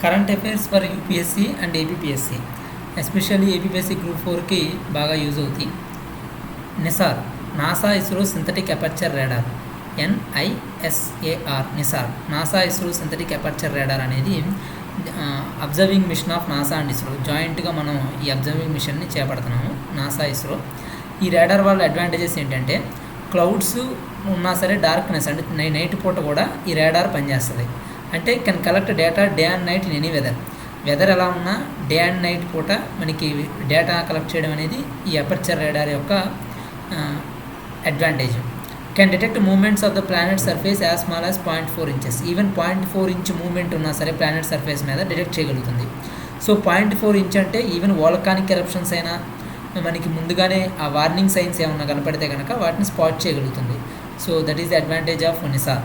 Current affairs for UPSC and APPSC, especially APPSC group 4కి బాగా use అవుతాయి. NISAR, NASA ISRO synthetic aperture radar, NISAR, NISAR, NASA ISRO synthetic aperture radar అనేది observing mission of NASA and ISRO. జాయింట్గా మనం ఈ observing మిషన్ని చేపడుతున్నాము, NASA ISRO. ఈ radar వల్ల అడ్వాంటేజెస్ ఏంటంటే క్లౌడ్స్ ఉన్నా సరే డార్క్నెస్ అంటే నైట్ పూట కూడా ఈ రాడార్ పనిచేస్తుంది. అంటే can collect data day and night in any weather ఎలా ఉన్నా డే అండ్ నైట్ పూట మనకి డేటా కలెక్ట్ చేయడం అనేది ఈ అపర్చర్ రాడార్ యొక్క advantage. Can detect movements of the planet surface as small as 0.4 inches. Even 0.4 inch movement ఉన్నా సరే ప్లానెట్ సర్ఫేస్ మీద డిటెక్ట్ చేయగలుగుతుంది. సో 0.4 inch అంటే ఈవెన్ వాల్కానిక్ ఎరప్షన్స్ అయినా మనకి ముందుగానే ఆ వార్నింగ్ సైన్స్ ఏమన్నా కనపడితే కనుక వాటిని స్పాట్ చేయగలుగుతుంది. So that is the advantage of NISAR.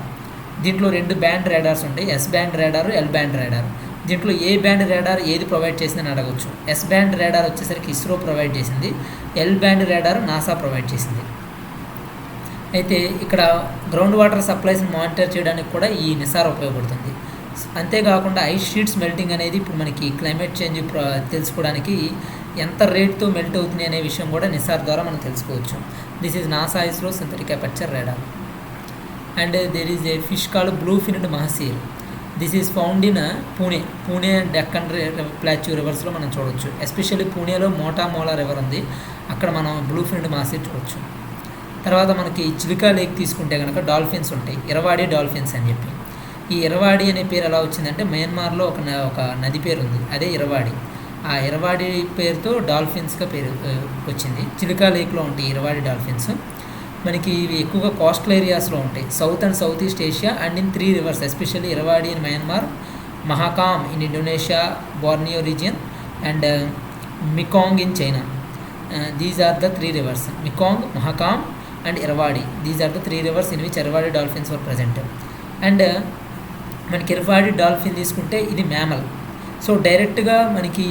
దీంట్లో 2 బ్యాండ్ రాడార్స్ ఉంటాయి, S band radar, L band radar. దీంట్లో ఏ బ్యాండ్ రాడార్ ఏది ప్రొవైడ్ చేసిందని అడగవచ్చు. S బ్యాండ్ రాడార్ వచ్చేసరికి ఇస్రో ప్రొవైడ్ చేసింది, L band radar NASA provide చేసింది. అయితే ఇక్కడ గ్రౌండ్ వాటర్ సప్లైస్ని మానిటర్ చేయడానికి కూడా ఈ నిసార్ ఉపయోగపడుతుంది. అంతేకాకుండా ఐస్ షీట్స్ మెల్టింగ్ అనేది ఇప్పుడు మనకి క్లైమేట్ చేంజ్ తెలుసుకోవడానికి ఎంత రేట్తో మెల్ట్ అవుతుంది అనే విషయం కూడా నిసార్ ద్వారా మనం తెలుసుకోవచ్చు. This is NASA ISRO synthetic aperture radar. And there is a fish called blue finned mahseer. This is found in Pune Deccan plateau రివర్స్లో మనం చూడవచ్చు. ఎస్పెషల్లీ పూణేలో మోటా రివర్ ఉంది, అక్కడ మనం బ్లూ ఫిన్డ్ మహసీర్ చూడవచ్చు. తర్వాత మనకి చిలికా లేక్ తీసుకుంటే కనుక డాల్ఫిన్స్ ఉంటాయి, ఇరవాడి డాల్ఫిన్స్ అని చెప్పి. ఈ ఇరవాడి అనే పేరు ఎలా వచ్చిందంటే మయన్మార్లో ఒక నది పేరు ఉంది, అదే ఇరవాడి. ఆ ఇరవాడి పేరుతో డాల్ఫిన్స్గా పేరు వచ్చింది. చిలికా లేక్లో ఉంటాయి ఇరవాడి డాల్ఫిన్స్. మనకి ఇవి ఎక్కువగా కోస్టల్ ఏరియాస్లో ఉంటాయి, south and south east Asia and in 3 rivers, especially Irrawaddy in Myanmar, Mahakam in Indonesia Borneo region and Mekong in China. These are the 3 rivers, Mekong, Mahakam and Irrawaddy. These are the 3 rivers in which Irrawaddy dolphins were present. And మనకి Irrawaddy dolphin తీసుకుంటే ఇది mammal. So డైరెక్ట్గా మనకి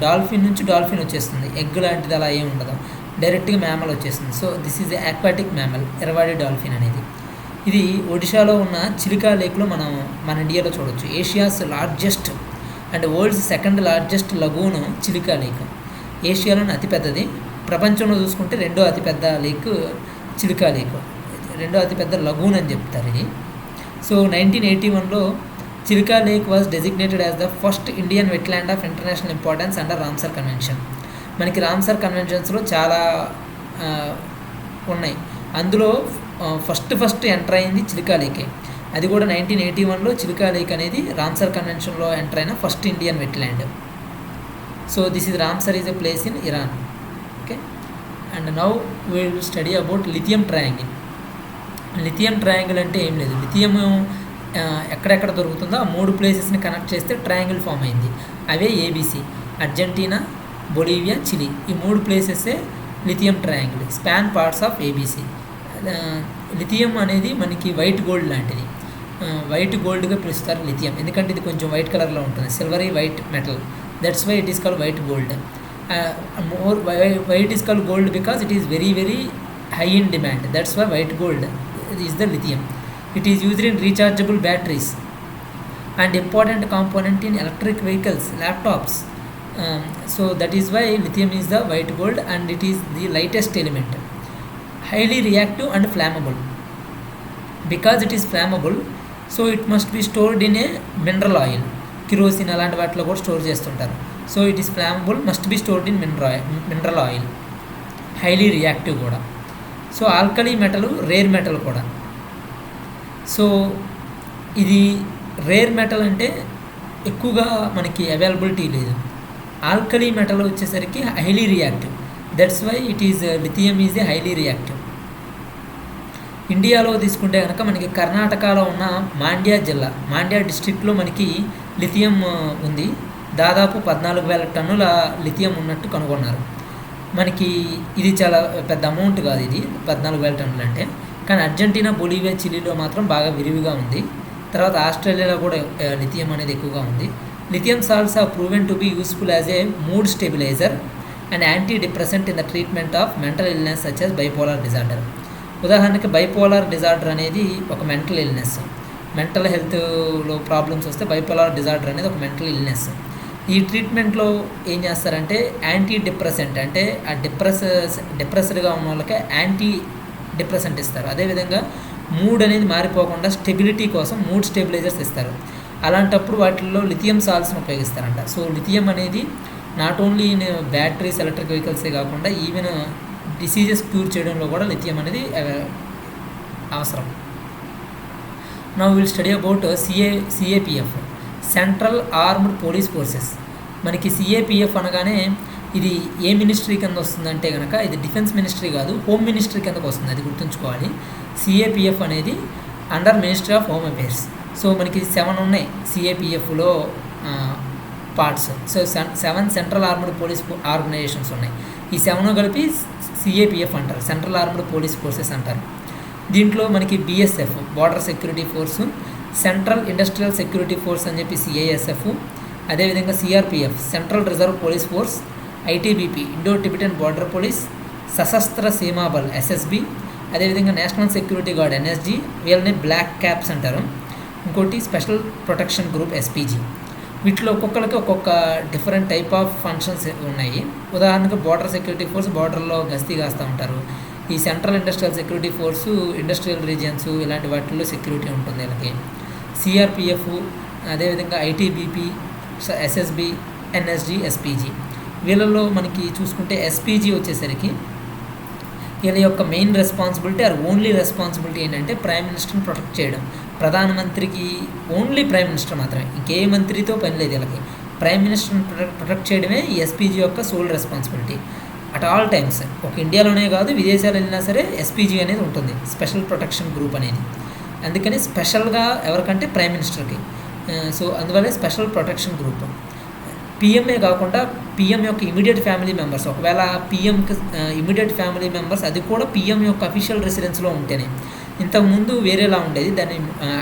dolphin నుంచి dolphin వచ్చేస్తుంది, egg లాంటిది అలా ఏమి ఉండదు, డైరెక్ట్గా మ్యామల్ వచ్చేస్తుంది. So this is aquatic mammal Irrawaddy dolphin అనేది. ఇది ఒడిషాలో ఉన్న చిలికా లేక్లో మన ఇండియాలో చూడవచ్చు. Asia's largest and world's 2nd largest lagoon Chilika lake. ఏషియాలోని అతిపెద్దది, ప్రపంచంలో చూసుకుంటే 2వ అతిపెద్ద లేక్ చిలికా లేక్, 2వ అతిపెద్ద లగూన్ అని చెప్తారు ఇది. సో 1981లో Chilika lake was designated as the first Indian wetland of international importance under Ramsar convention. మనకి రామ్సర్ కన్వెన్షన్స్లో చాలా ఉన్నాయి, అందులో ఫస్ట్ ఎంటర్ అయింది చిలికా లేకే. అది కూడా 1981లో చిలికా లేక్ అనేది రామ్సర్ కన్వెన్షన్లో ఎంటర్ అయిన first Indian wetland. So this is Ramsar is a place in Iran. Okay, and now we will study about lithium triangle. Lithium triangle అంటే ఏం లేదు, లిథియం ఎక్కడెక్కడ దొరుకుతుందో ఆ 3 ప్లేసెస్ని కనెక్ట్ చేస్తే ట్రయాంగిల్ ఫామ్ అయింది. అవే ABC, అర్జెంటీనా, బొలీవియా, చిలీ. ఈ 3 ప్లేసెసే lithium triangle, span parts of ABC. Lithium అనేది మనకి వైట్ గోల్డ్ లాంటిది, వైట్ గోల్డ్గా పిలుస్తారు లిథియం, ఎందుకంటే ఇది కొంచెం వైట్ కలర్లో ఉంటుంది, silvery white metal. That's why it is called white gold. Why it is called gold? Because it is very very high in demand. That's why white gold is the lithium. It is used in rechargeable batteries and important component in electric vehicles, laptops. So that is why lithium is the white gold, and it is the lightest element, highly reactive and flammable. Because it is flammable, so it must be stored in a mineral oil, kerosene అలాంటి వాటిలో కూడా store చేస్తుంటారు. So it is flammable, must be stored in mineral oil, highly reactive కూడా. So alkali metal, rare metal కూడా. So ఇది rare metal అంటే ఎక్కువగా మనకి అవైలబిలిటీ లేదు. ఆల్కలీ మెటల్ వచ్చేసరికి highly reactive, that's why it is lithium is a highly reactive. ఇండియాలో తీసుకుంటే కనుక మనకి కర్ణాటకలో ఉన్న మాండ్యా డిస్ట్రిక్ట్లో మనకి లిథియం ఉంది. దాదాపు 14,000 టన్నుల లిథియం ఉన్నట్టు కనుగొన్నారు. మనకి ఇది చాలా పెద్ద అమౌంట్ కాదు, ఇది 14,000 టన్నులు అంటే. కానీ అర్జెంటీనా, బొలీవియా, చిలీలో మాత్రం బాగా విరివిగా ఉంది. తర్వాత ఆస్ట్రేలియాలో కూడా లిథియం అనేది ఎక్కువగా ఉంది. Lithium salts are proven to be useful as a mood stabiliser and antidepressant in the treatment of mental illness such as bipolar disorder. ఉదాహరణకి బైపోలార్ డిజార్డర్ అనేది ఒక మెంటల్ ఇల్నెస్. మెంటల్ హెల్త్లో ప్రాబ్లమ్స్ వస్తే bipolar disorder అనేది ఒక mental illness. ఈ ట్రీట్మెంట్లో ఏం చేస్తారంటే యాంటీ డిప్రెసెంట్, అంటే ఆ డిప్రెస్డ్గా ఉన్న వాళ్ళకి యాంటీ డిప్రెసెంట్ ఇస్తారు. అదేవిధంగా మూడ్ అనేది మారిపోకుండా స్టెబిలిటీ కోసం మూడ్ స్టెబిలైజర్స్ ఇస్తారు. అలాంటప్పుడు వాటిల్లో లిథియం సాల్ట్స్ని ఉపయోగిస్తారంట. సో లిథియం అనేది not only in batteries, electric వెహికల్సే కాకుండా ఈవెన్ డిసీజెస్ క్యూర్ చేయడంలో కూడా లిథియం అనేది అవసరం. Now will study about CAPF, central armed police forces. మనకి సిఏపిఎఫ్ అనగానే ఇది ఏ మినిస్ట్రీ కింద వస్తుందంటే కనుక ఇది డిఫెన్స్ మినిస్ట్రీ కాదు, హోమ్ మినిస్ట్రీ కిందకు వస్తుంది, అది గుర్తుంచుకోవాలి. సిఏపిఎఫ్ అనేది under ministry of home affairs. So మనకి 7 ఉన్నాయి సిఏపిఎఫ్లో పార్ట్స్. So 7 central armed police organisations ఉన్నాయి. ఈ 7 కలిపి సిఏపిఎఫ్ అంటారు, సెంట్రల్ ఆర్మ్డ్ పోలీస్ ఫోర్సెస్ అంటారు. దీంట్లో మనకి BSF border security force, central industrial security force అని చెప్పి సిఐఎస్ఎఫ్, అదేవిధంగా CRPF central reserve police force, ITBP Indo Tibetan border police, Sashastra Seema Bal SSB, అదేవిధంగా నేషనల్ సెక్యూరిటీ గార్డ్ ఎన్ఎస్జి, వీళ్ళని బ్లాక్ క్యాప్స్ అంటారు. ఇంకోటి స్పెషల్ ప్రొటెక్షన్ గ్రూప్ ఎస్పీజీ. వీటిలో ఒక్కొక్కరికి ఒక్కొక్క డిఫరెంట్ టైప్ ఆఫ్ ఫంక్షన్స్ ఉన్నాయి. ఉదాహరణకు బార్డర్ సెక్యూరిటీ ఫోర్స్ బార్డర్లో గస్తీ కాస్తూ ఉంటారు. ఈ central industrial security force industrial regions ఇలాంటి వాటిల్లో సెక్యూరిటీ ఉంటుంది వీళ్ళకి. సిఆర్పిఎఫ్, అదేవిధంగా ఐటీబీపీ, ఎస్ఎస్బి, ఎన్ఎస్జి, ఎస్పీజీ. వీళ్ళల్లో మనకి చూసుకుంటే ఎస్పీజీ వచ్చేసరికి వీళ్ళ యొక్క main responsibility or only responsibility ఏంటంటే ప్రైమ్ మినిస్టర్ని ప్రొటెక్ట్ చేయడం. ప్రధానమంత్రికి ఓన్లీ ప్రైమ్ మినిస్టర్ మాత్రమే, ఇంకే మంత్రితో పని లేదు వీళ్ళకి. ప్రైమ్ మినిస్టర్ని ప్రొటెక్ట్ చేయడమే ఈ ఎస్పీజీ యొక్క sole responsibility at all times. ఒక ఇండియాలోనే కాదు విదేశాలు వెళ్ళినా సరే ఎస్పీజీ అనేది ఉంటుంది, స్పెషల్ ప్రొటెక్షన్ గ్రూప్ అనేది. అందుకని స్పెషల్గా ఎవరికంటే ప్రైమ్ మినిస్టర్కి. సో అందువల్ల స్పెషల్ ప్రొటెక్షన్ గ్రూప్. పిఎంఏ కాకుండా పిఎం యొక్క ఇమీడియట్ ఫ్యామిలీ మెంబర్స్, ఒకవేళ పిఎంకి ఇమీడియట్ ఫ్యామిలీ మెంబర్స్ అది కూడా పిఎం యొక్క అఫీషియల్ రెసిడెన్స్లో ఉంటేనే. ఇంతకుముందు వేరేలా ఉండేది, దాన్ని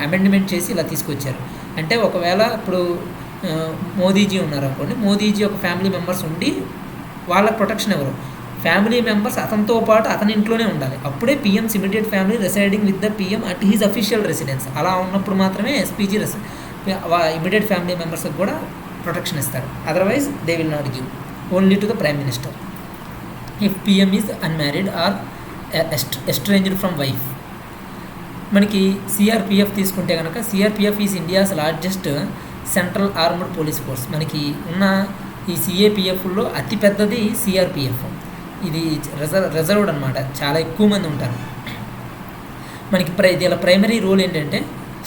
అమెండ్మెంట్ చేసి ఇలా తీసుకొచ్చారు. అంటే ఒకవేళ ఇప్పుడు మోదీజీ ఉన్నారు అనుకోండి, మోదీజీ యొక్క ఫ్యామిలీ మెంబర్స్ ఉండి వాళ్ళకి ప్రొటెక్షన్ ఎవరు, ఫ్యామిలీ మెంబర్స్ అతనితో పాటు అతని ఇంట్లోనే ఉండాలి. అప్పుడే PM's immediate family residing with the PM at his official residence. అలా ఉన్నప్పుడు మాత్రమే ఎస్పీజీ ఇమీడియట్ ఫ్యామిలీ మెంబర్స్కి కూడా ప్రొటెక్షన్ ఇస్తారు. Otherwise they will not give, only to the prime minister. If PM is unmarried or estranged from wife. మనకి CRPF తీసుకుంటే కనుక CRPF is India's largest central armed police force. మనకి ఉన్న ఈ సిఏపిఎఫ్లో అతిపెద్దది సిఆర్పిఎఫ్. ఇది రిజర్వ్డ్ అనమాట, చాలా ఎక్కువ మంది ఉంటారు. మనకి దీని ప్రైమరీ రోల్ ఏంటంటే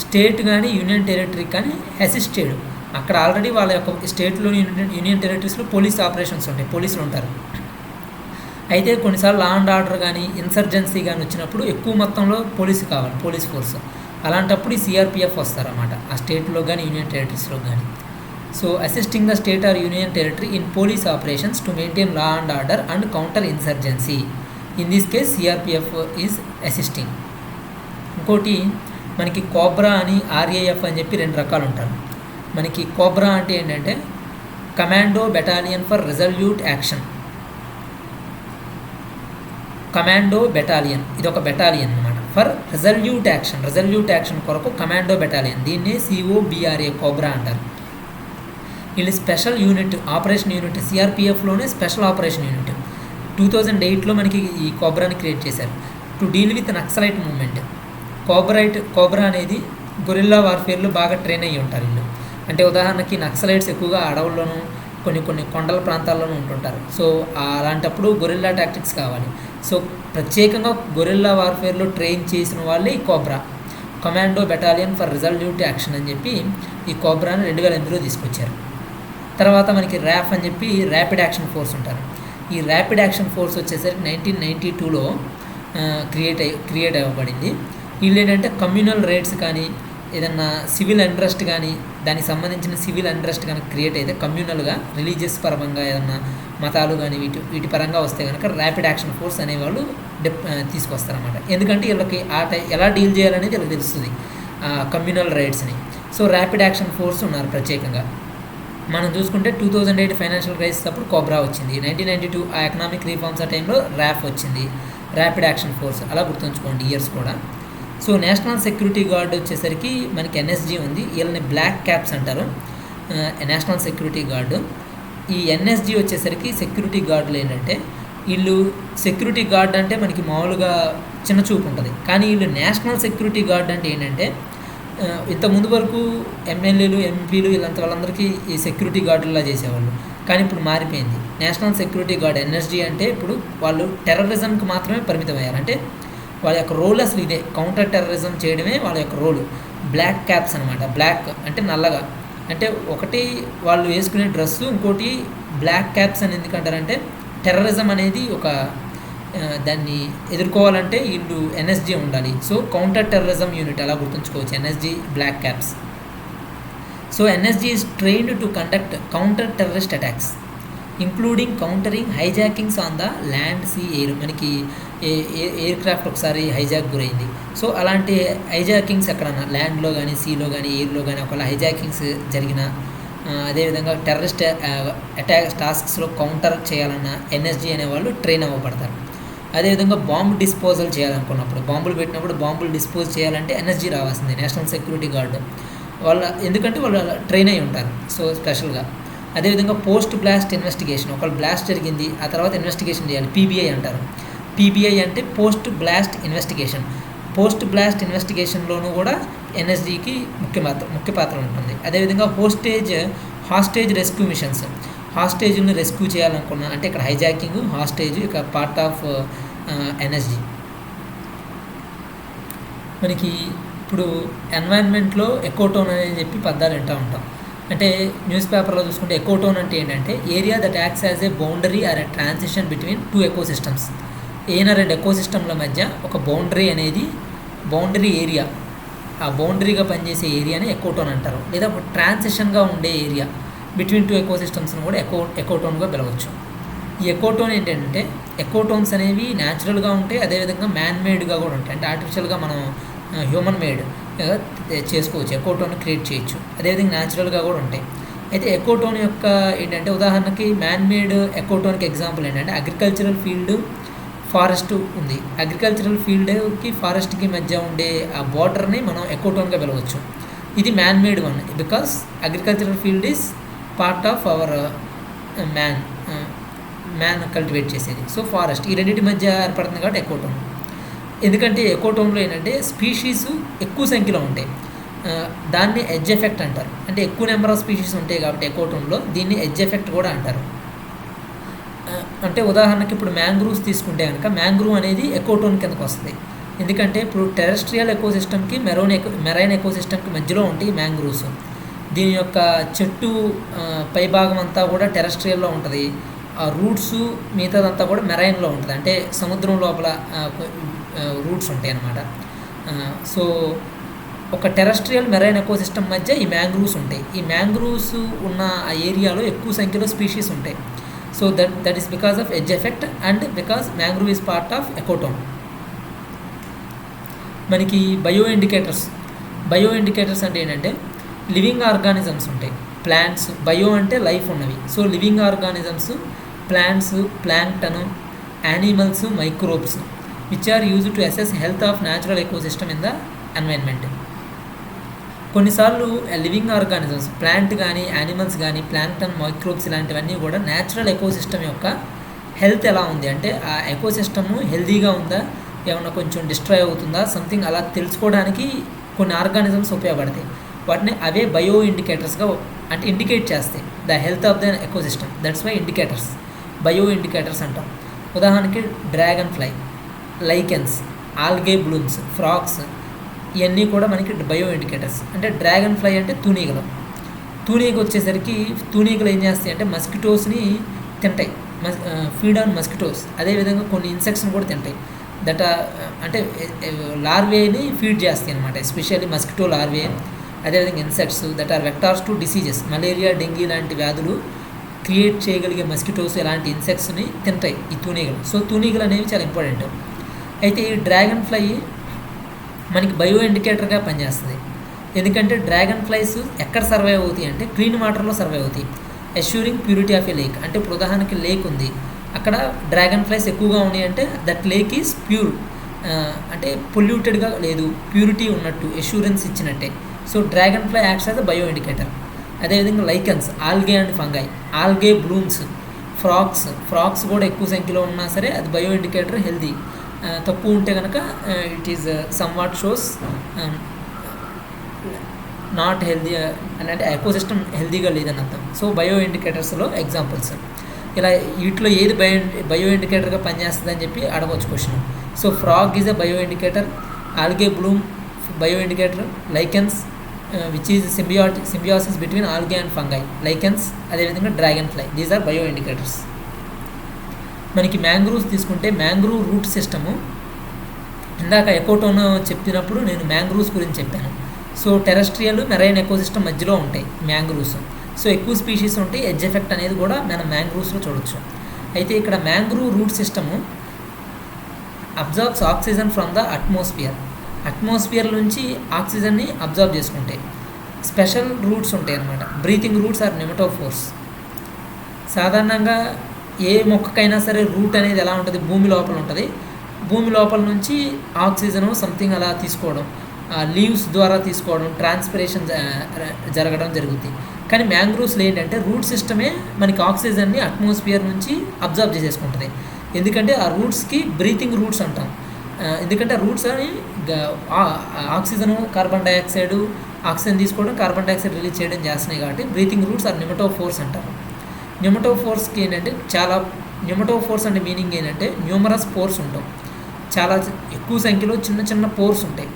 స్టేట్ కానీ యూనియన్ టెరిటరీ కానీ అసిస్ట్ చేయడం. అక్కడ ఆల్రెడీ వాళ్ళ యొక్క స్టేట్లోని యూనియన్ టెరిటరీస్లో పోలీస్ ఆపరేషన్స్ ఉంటాయి, పోలీసులు ఉంటారు. అయితే కొన్నిసార్లు లా అండ్ ఆర్డర్ కానీ ఇన్సర్జెన్సీ కానీ వచ్చినప్పుడు ఎక్కువ మొత్తంలో పోలీసు కావాలి, పోలీస్ ఫోర్స్. అలాంటప్పుడు ఈ సిఆర్పిఎఫ్ వస్తారన్నమాట ఆ స్టేట్లో కానీ యూనియన్ టెరిటరీస్లో కానీ. So assisting the state or union territory in police operations to maintain law and order and counter insurgency. In this case CRPF is assisting. ఇంకోటి మనకి కోబ్రా అని ఆర్ఏఎఫ్ అని చెప్పి 2 రకాలు ఉంటారు. మనకి కోబ్రా అంటే ఏంటంటే commando battalion for resolute action. Commando battalion ఇది ఒక బెటాలియన్ అనమాట. ఫర్ రిజల్యూట్ యాక్షన్ కొరకు కమాండో బెటాలియన్, దీన్ని సిఓబిఆర్ఏ కోబ్రా అంటారు. వీళ్ళు స్పెషల్ యూనిట్, ఆపరేషన్ యూనిట్. సిఆర్పిఎఫ్లోనే స్పెషల్ ఆపరేషన్ యూనిట్ 2008లో మనకి ఈ కోబ్రాని క్రియేట్ చేశారు to deal with Naxalite movement. COBRA అనేది గొరిల్లా వార్ఫేర్లో బాగా ట్రైన్ అయ్యి ఉంటారు వీళ్ళు. అంటే ఉదాహరణకి నక్సలైట్స్ ఎక్కువగా అడవుల్లోనూ కొన్ని కొండల ప్రాంతాల్లోనూ ఉంటుంటారు. సో అలాంటప్పుడు గొరిల్లా టాక్టిక్స్ కావాలి. సో ప్రత్యేకంగా గొరిల్లా వార్ఫేర్లో ట్రైన్ చేసిన వాళ్ళే ఈ cobra, commando battalion for resolute action అని చెప్పి ఈ కోబ్రాని 2008లో తీసుకొచ్చారు. తర్వాత మనకి ర్యాఫ్ అని చెప్పి ర్యాపిడ్ యాక్షన్ ఫోర్స్ ఉంటారు. ఈ ర్యాపిడ్ యాక్షన్ ఫోర్స్ వచ్చేసరికి 1992లో క్రియేట్ అవ్వబడింది. వీళ్ళు ఏంటంటే కమ్యూనల్ రైట్స్ కానీ ఏదన్నా సివిల్ అన్రెస్ట్ కానీ దానికి సంబంధించిన సివిల్ అన్రెస్ట్ కనుక క్రియేట్ అయితే కమ్యూనల్గా రిలీజియస్ పరంగా ఏదన్నా మతాలు కానీ వీటి పరంగా వస్తే కనుక ర్యాపిడ్ యాక్షన్ ఫోర్స్ అనేవాళ్ళు తీసుకొస్తారన్నమాట. ఎందుకంటే వీళ్ళకి ఎలా డీల్ చేయాలనేది వీళ్ళకి తెలుస్తుంది కమ్యూనల్ రైట్స్ని. సో ర్యాపిడ్ యాక్షన్ ఫోర్స్ ఉన్నారు ప్రత్యేకంగా. మనం చూసుకుంటే 2008 ఫైనాన్షియల్ క్రైసిస్ అప్పుడు కోబ్రా వచ్చింది. 1992 ఆ ఎకనామిక్ రిఫార్మ్స్ ఆ టైంలో ర్యాఫ్ వచ్చింది, ర్యాపిడ్ యాక్షన్ ఫోర్స్. అలా గుర్తుంచుకోండి ఇయర్స్ కూడా. సో నేషనల్ సెక్యూరిటీ గార్డ్ వచ్చేసరికి మనకి ఎన్ఎస్జీ ఉంది, వీళ్ళని బ్లాక్ క్యాప్స్ అంటారు, నేషనల్ సెక్యూరిటీ గార్డు. ఈ ఎన్ఎస్జీ వచ్చేసరికి సెక్యూరిటీ గార్డులు ఏంటంటే వీళ్ళు సెక్యూరిటీ గార్డ్ అంటే మనకి మామూలుగా చిన్న చూపు ఉంటుంది, కానీ వీళ్ళు నేషనల్ సెక్యూరిటీ గార్డ్ అంటే ఏంటంటే ఇంత ముందు వరకు ఎమ్మెల్యేలు ఎంపీలు వాళ్ళందరికీ ఈ సెక్యూరిటీ గార్డులా చేసేవాళ్ళు, కానీ ఇప్పుడు మారిపోయింది. నేషనల్ సెక్యూరిటీ గార్డ్ ఎన్ఎస్జీ అంటే ఇప్పుడు వాళ్ళు టెర్రరిజంకి మాత్రమే పరిమితం అయ్యారు. అంటే వాళ్ళ యొక్క రోల్ అసలు ఇదే, కౌంటర్ టెర్రరిజం చేయడమే వాళ్ళ యొక్క రోలు. బ్లాక్ క్యాప్స్ అనమాట. బ్లాక్ అంటే నల్లగా, అంటే ఒకటి వాళ్ళు వేసుకునే డ్రెస్సు, ఇంకోటి బ్లాక్ క్యాప్స్ అని ఎందుకంటారంటే టెర్రరిజం అనేది ఒక దాన్ని ఎదుర్కోవాలంటే వీళ్ళు ఎన్ఎస్జీ ఉండాలి. సో కౌంటర్ టెర్రరిజం యూనిట్ అలా గుర్తుంచుకోవచ్చు, NSG black caps. So NSG is trained to conduct counter terrorist attacks including countering hijackings on the land, sea, air. మనకి ఎయిర్ క్రాఫ్ట్ ఒకసారి హైజాక్ గురైంది. సో అలాంటి హైజాకింగ్స్ ఎక్కడన్నా ల్యాండ్లో కానీ సీలో కానీ ఎయిర్లో కానీ ఒకవేళ హైజాకింగ్స్ జరిగిన, అదేవిధంగా టెర్రరిస్ట్ అటాక్ టాస్క్స్లో కౌంటర్ చేయాలన్న ఎన్ఎస్జీ అనేవాళ్ళు ట్రైన్ అవ్వబడతారు. అదేవిధంగా బాంబు డిస్పోజల్ చేయాలనుకున్నప్పుడు, బాంబులు పెట్టినప్పుడు బాంబులు డిస్పోజ్ చేయాలంటే ఎన్ఎస్జీ రావాల్సింది, నేషనల్ సెక్యూరిటీ గార్డు ఎందుకంటే వాళ్ళు ట్రైన్ అయి ఉంటారు సో స్పెషల్గా. అదేవిధంగా పోస్ట్ బ్లాస్ట్ ఇన్వెస్టిగేషన్, ఒకవేళ బ్లాస్ట్ జరిగింది ఆ తర్వాత ఇన్వెస్టిగేషన్ చేయాలి, పీబీఐ అంటారు. పీబీఐ అంటే post blast investigation. Post blast ఇన్వెస్టిగేషన్లోనూ కూడా ఎన్ఎస్జీకి ముఖ్య పాత్ర ఉంటుంది. అదేవిధంగా హాస్టేజ్ రెస్క్యూ మిషన్స్, హాస్టేజ్ని రెస్క్యూ చేయాలనుకున్నా అంటే ఇక్కడ హైజాకింగ్, హాస్టేజ్ ఇక పార్ట్ ఆఫ్ ఎన్ఎస్జీ. మనకి ఇప్పుడు ఎన్వైర్న్మెంట్లో ఎకోటోన్ అని చెప్పి పదాలు వింటూ ఉంటాం. అంటే న్యూస్ పేపర్లో చూసుకుంటే ఎకోటోన్ అంటే ఏంటంటే area that acts as a boundary are a transition between two ecosystems. ఏదైనా రెండు ఎకోసిస్టమ్ల మధ్య ఒక బౌండరీ అనేది బౌండరీ ఏరియా, ఆ బౌండరీగా పనిచేసే ఏరియాని ఎకోటోన్ అంటారు. లేదా ఒక ట్రాన్సిషన్గా ఉండే ఏరియా బిట్వీన్ టూ ఎకోసిస్టమ్స్ని కూడా ఎకోటోన్గా పిలవచ్చు. ఈ ఎకోటోన్ ఏంటంటే ఎకోటోన్స్ అనేవి న్యాచురల్గా ఉంటాయి, అదేవిధంగా మ్యాన్ మేడ్గా కూడా ఉంటాయి. అంటే ఆర్టిఫిషియల్గా మనం హ్యూమన్ మేడ్ చేసుకోవచ్చు, ఎకోటోన్ క్రియేట్ చేయొచ్చు. అదేవిధంగా న్యాచురల్గా కూడా ఉంటాయి. అయితే ఎకోటోన్ యొక్క ఏంటంటే ఉదాహరణకి మ్యాన్ మేడ్ ఎకోటోన్కి ఎగ్జాంపుల్ ఏంటంటే అగ్రికల్చరల్ ఫీల్డ్, ఫారెస్ట్ ఉంది. అగ్రికల్చరల్ ఫీల్డ్కి ఫారెస్ట్కి మధ్య ఉండే ఆ బార్డర్ని మనం ఎకోటోన్గా పిలవచ్చు. ఇది man made one because agricultural field is part of our man cultivate చేసేది. సో ఫారెస్ట్ ఈ రెండింటి మధ్య ఏర్పడుతుంది కాబట్టి ఎకోటోన్. ఎందుకంటే ఎకోటోన్లో ఏంటంటే స్పీషీస్ ఎక్కువ సంఖ్యలో ఉంటాయి, దాన్ని ఎడ్జ్ ఎఫెక్ట్ అంటారు. అంటే ఎక్కువ నెంబర్ ఆఫ్ స్పీషీస్ ఉంటాయి కాబట్టి ఎకోటోన్లో దీన్ని ఎడ్జ్ ఎఫెక్ట్ కూడా అంటారు. అంటే ఉదాహరణకి ఇప్పుడు మ్యాంగ్రూవ్స్ తీసుకుంటే కనుక మ్యాంగ్రూవ్ అనేది ఎకోటోన్ కిందకు వస్తుంది. ఎందుకంటే ఇప్పుడు టెరెస్ట్రియల్ ఎకోసిస్టమ్కి మెరైన్ ఎకోసిస్టమ్కి మధ్యలో ఉంటాయి మ్యాంగ్రూవ్స్. దీని యొక్క చెట్టు పైభాగం అంతా కూడా టెరెస్ట్రియల్లో ఉంటుంది, ఆ రూట్స్ మిగతాదంతా కూడా మెరైన్లో ఉంటుంది, అంటే సముద్రం లోపల రూట్స్ ఉంటాయి అన్నమాట. సో ఒక టెరెస్ట్రియల్ మెరైన్ ఎకోసిస్టమ్ మధ్య ఈ మ్యాంగ్రూవ్స్ ఉంటాయి. ఈ మ్యాంగ్రూవ్స్ ఉన్న ఆ ఏరియాలో ఎక్కువ సంఖ్యలో స్పీషీస్ ఉంటాయి. So that is because of edge effect and because mangrove is part of ecotone. మనకి బయో ఇండికేటర్స్ అంటే ఏంటంటే లివింగ్ ఆర్గానిజమ్స్ ఉంటాయి, ప్లాంట్స్. బయో అంటే లైఫ్ ఉన్నవి. So living organisms, plants, plankton, animals, microbes which are used to assess health of natural ecosystem in the environment. కొన్నిసార్లు living organisms, plant కానీ animals కానీ ప్లాంక్టన్, మైక్రోబ్స్ ఇలాంటివన్నీ కూడా న్యాచురల్ ఎకోసిస్టమ్ యొక్క హెల్త్ ఎలా ఉంది అంటే ఆ ఎకోసిస్టమ్ హెల్తీగా ఉందా, ఏమన్నా కొంచెం డిస్ట్రాయ్ అవుతుందా, సంథింగ్ అలా తెలుసుకోవడానికి కొన్ని ఆర్గానిజమ్స్ ఉపయోగపడతాయి. వాటిని అవే బయో ఇండికేటర్స్గా అంటే ఇండికేట్ చేస్తాయి the health of the ecosystem. That's why indicators, bio indicators అంటాం. ఉదాహరణకి dragonfly, lichens, algae blooms, frogs ఇవన్నీ కూడా మనకి బయో ఇండికేటర్స్. అంటే డ్రాగన్ ఫ్లై అంటే తూనీగలు. తూనీగ వచ్చేసరికి తూనీగలు ఏం చేస్తాయి అంటే మస్కిటోస్ని తింటాయి, ఫీడ్ ఆన్ మస్కిటోస్. అదేవిధంగా కొన్ని ఇన్సెక్ట్స్ని కూడా తింటాయి. అంటే లార్వేని ఫీడ్ చేస్తాయి అనమాట, ఎస్పెషల్లీ మస్కిటో లార్వే. అదేవిధంగా insects that are vectors to diseases, malaria, dengue లాంటి వ్యాధులు క్రియేట్ చేయగలిగే మస్కిటోస్ ఇలాంటి ఇన్సెక్ట్స్ని తింటాయి ఈ తూనీగలు. సో తూనీగలు అనేవి చాలా ఇంపార్టెంట్. అయితే ఈ డ్రాగన్ ఫ్లై మనకి బయో ఇండికేటర్గా పనిచేస్తుంది. ఎందుకంటే డ్రాగన్ ఫ్లైస్ ఎక్కడ సర్వైవ్ అవుతాయి అంటే క్లీన్ వాటర్లో సర్వైవ్ అవుతాయి. Assuring purity of A lake, అంటే ఇప్పుడు ఉదాహరణకి లేక్ ఉంది, అక్కడ డ్రాగన్ ఫ్లైస్ ఎక్కువగా ఉన్నాయి అంటే దట్ లేక్ ఈజ్ ప్యూర్. అంటే పొల్యూటెడ్గా లేదు, ప్యూరిటీ ఉన్నట్టు ఎష్యూరెన్స్ ఇచ్చినట్టే. So dragon fly acts as a bio indicator. అదేవిధంగా lichens, algae and fungi, algae blooms, frogs కూడా ఎక్కువ సంఖ్యలో ఉన్నా సరే అది బయో ఇండికేటర్ హెల్దీ. తక్కువ ఉంటే కనుక it is somewhat shows not healthy అంటే ఎకోసిస్టమ్ హెల్దీగా లేదని అర్థం. సో బయో ఇండికేటర్స్లో ఎగ్జాంపుల్స్ ఇలా వీటిలో ఏది బయో ఇండికేటర్గా పనిచేస్తుంది అని చెప్పి అడగవచ్చు question. So frog is a bio indicator, algae bloom bio indicator, lichens which is symbiosis between algae and fungi, lichens, అదేవిధంగా dragon fly, these are bio indicators. మనకి మ్యాంగ్రూవ్స్ తీసుకుంటే మ్యాంగ్రూవ్ రూట్ సిస్టము ఇందాక ecotone చెప్పినప్పుడు నేను mangroves గురించి చెప్పాను. So terrestrial marine ecosystem మధ్యలో ఉంటాయి మ్యాంగ్రూవ్స్. సో ఎక్కువ స్పీషీస్ ఉంటాయి, ఎడ్జ్ ఎఫెక్ట్ అనేది కూడా మనం మ్యాంగ్రూవ్స్లో చూడొచ్చు. అయితే ఇక్కడ mangrove root system absorbs oxygen from the atmosphere నుంచి ఆక్సిజన్ని అబ్జార్బ్ చేసుకుంటాయి. స్పెషల్ రూట్స్ ఉంటాయి అన్నమాట, బ్రీతింగ్ రూట్స్ ఆర్ నెమటోఫోర్స్. సాధారణంగా ఏ మొక్కకైనా సరే రూట్ అనేది ఎలా ఉంటుంది, భూమి లోపల ఉంటుంది. భూమి లోపల నుంచి ఆక్సిజను సంథింగ్ అలా తీసుకోవడం, లీవ్స్ ద్వారా తీసుకోవడం, ట్రాన్స్పిరేషన్ జరగడం జరుగుతుంది. కానీ మ్యాంగ్రూవ్స్లో ఏంటంటే రూట్ సిస్టమే మనకి ఆక్సిజన్ని అట్మాస్ఫియర్ నుంచి అబ్జర్వ్ చేసేసుకుంటుంది. ఎందుకంటే ఆ రూట్స్కి బ్రీతింగ్ రూట్స్ అంటాం. ఎందుకంటే రూట్స్ అని ఆక్సిజను కార్బన్ డైఆక్సైడ్ ఆక్సిజన్ తీసుకోవడం, కార్బన్ డైఆక్సైడ్ రిలీజ్ చేయడం చేస్తున్నాయి కాబట్టి బ్రీతింగ్ రూట్స్ ఆర్ నెమటోఫోర్స్ అంటారు. నెమటోఫోర్స్కి ఏంటంటే నెమటోఫోర్స్ అంటే మీనింగ్ ఏంటంటే న్యూమరస్ పోర్స్ ఉంటాం, చాలా ఎక్కువ సంఖ్యలో చిన్న చిన్న పోర్స్ ఉంటాయి.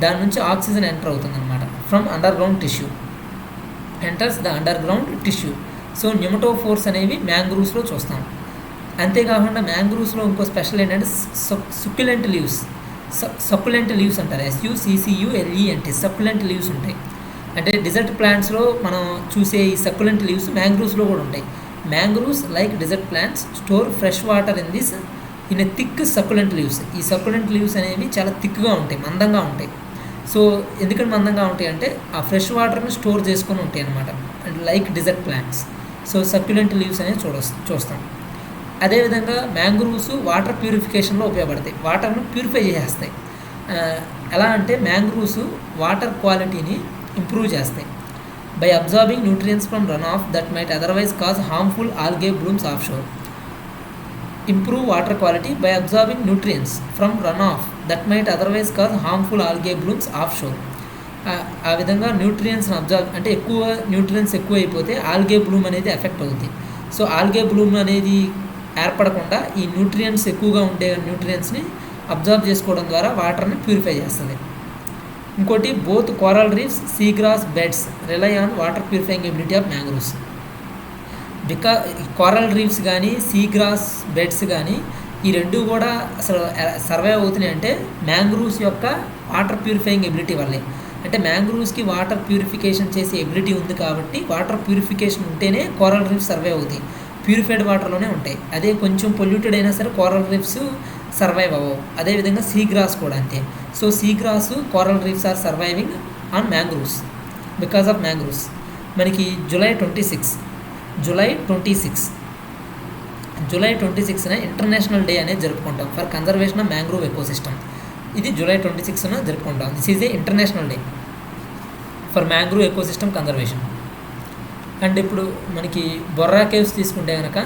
దాని నుంచి ఆక్సిజన్ ఎంటర్ అవుతుంది అనమాట from underground tissue, enters the underground tissue. So pneumatophores అనేవి మ్యాంగ్రూవ్స్లో చూస్తాం. అంతేకాకుండా మ్యాంగ్రూవ్స్లో ఇంకో స్పెషల్ ఏంటంటే సక్యులెంట్ లీవ్స్ అంటారు, SUCCULENT, సక్యులెంట్ లీవ్స్ ఉంటాయి. అంటే డిజర్ట్ ప్లాంట్స్లో మనం చూసే ఈ సక్యులెంట్ లీవ్స్ మ్యాంగ్రూవ్స్లో కూడా ఉంటాయి. Mangroves like desert plants store fresh water in a thick succulent leaves. ఈ సక్యులెంట్ లీవ్స్ అనేవి చాలా థిక్గా ఉంటాయి, మందంగా ఉంటాయి. సో ఎందుకంటే మందంగా ఉంటాయి అంటే ఆ ఫ్రెష్ వాటర్ని స్టోర్ చేసుకొని ఉంటాయి అన్నమాట, like desert plants. So succulent leaves అనేవి చూస్తాం. అదేవిధంగా మ్యాంగ్రూవ్స్ వాటర్ ప్యూరిఫికేషన్లో ఉపయోగపడతాయి, వాటర్ను ప్యూరిఫై చేసేస్తాయి. ఎలా అంటే మ్యాంగ్రూవ్స్ వాటర్ క్వాలిటీని ఇంప్రూవ్ చేస్తాయి by absorbing nutrients from runoff that might otherwise cause harmful algae blooms offshore. Improve water quality by absorbing nutrients from runoff that might otherwise cause harmful algae blooms offshore. ఆ విధంగా న్యూట్రియన్స్ని absorb అంటే ఎక్కువ nutrients ఎక్కువ అయిపోతే algae bloom అనేది effect అవుతుంది. So algae bloom అనేది ఏర్పడకుండా ఈ న్యూట్రియన్స్ ఎక్కువగా ఉండే న్యూట్రియన్స్ని అబ్జర్వ్ చేసుకోవడం ద్వారా వాటర్ని ప్యూరిఫై చేస్తుంది. ఇంకోటి both coral reefs, seagrass beds rely on water purifying ability of mangroves. Coral reefs కానీ సీగ్రాస్ బెడ్స్ కానీ ఈ రెండు కూడా అసలు సర్వైవ్ అవుతున్నాయి అంటే మ్యాంగ్రూవ్స్ యొక్క వాటర్ ప్యూరిఫైయింగ్ ఎబిలిటీ వల్లే. అంటే మ్యాంగ్రూవ్స్కి వాటర్ ప్యూరిఫికేషన్ చేసే ఎబిలిటీ ఉంది కాబట్టి వాటర్ ప్యూరిఫికేషన్ ఉంటేనే కోరల్ రీఫ్స్ సర్వైవ్ అవుతాయి, ప్యూరిఫైడ్ వాటర్లోనే ఉంటాయి. అదే కొంచెం పొల్యూటెడ్ అయినా సరే కోరల్ రీఫ్స్ సర్వైవ్ అవ్వవు. అదేవిధంగా సీగ్రాస్ కూడా అంతే. So seagrass, coral reefs are surviving on mangroves because of mangroves. మనకి జూలై 26న ఇంటర్నేషనల్ డే అనేది జరుపుకుంటాం for conservation of mangrove ecosystem. ఇది జూలై 26న జరుపుకుంటాం. This is a international day for mangrove ecosystem conservation. And ఇప్పుడు మనకి బొర్రా కేవ్స్ తీసుకుంటే కనుక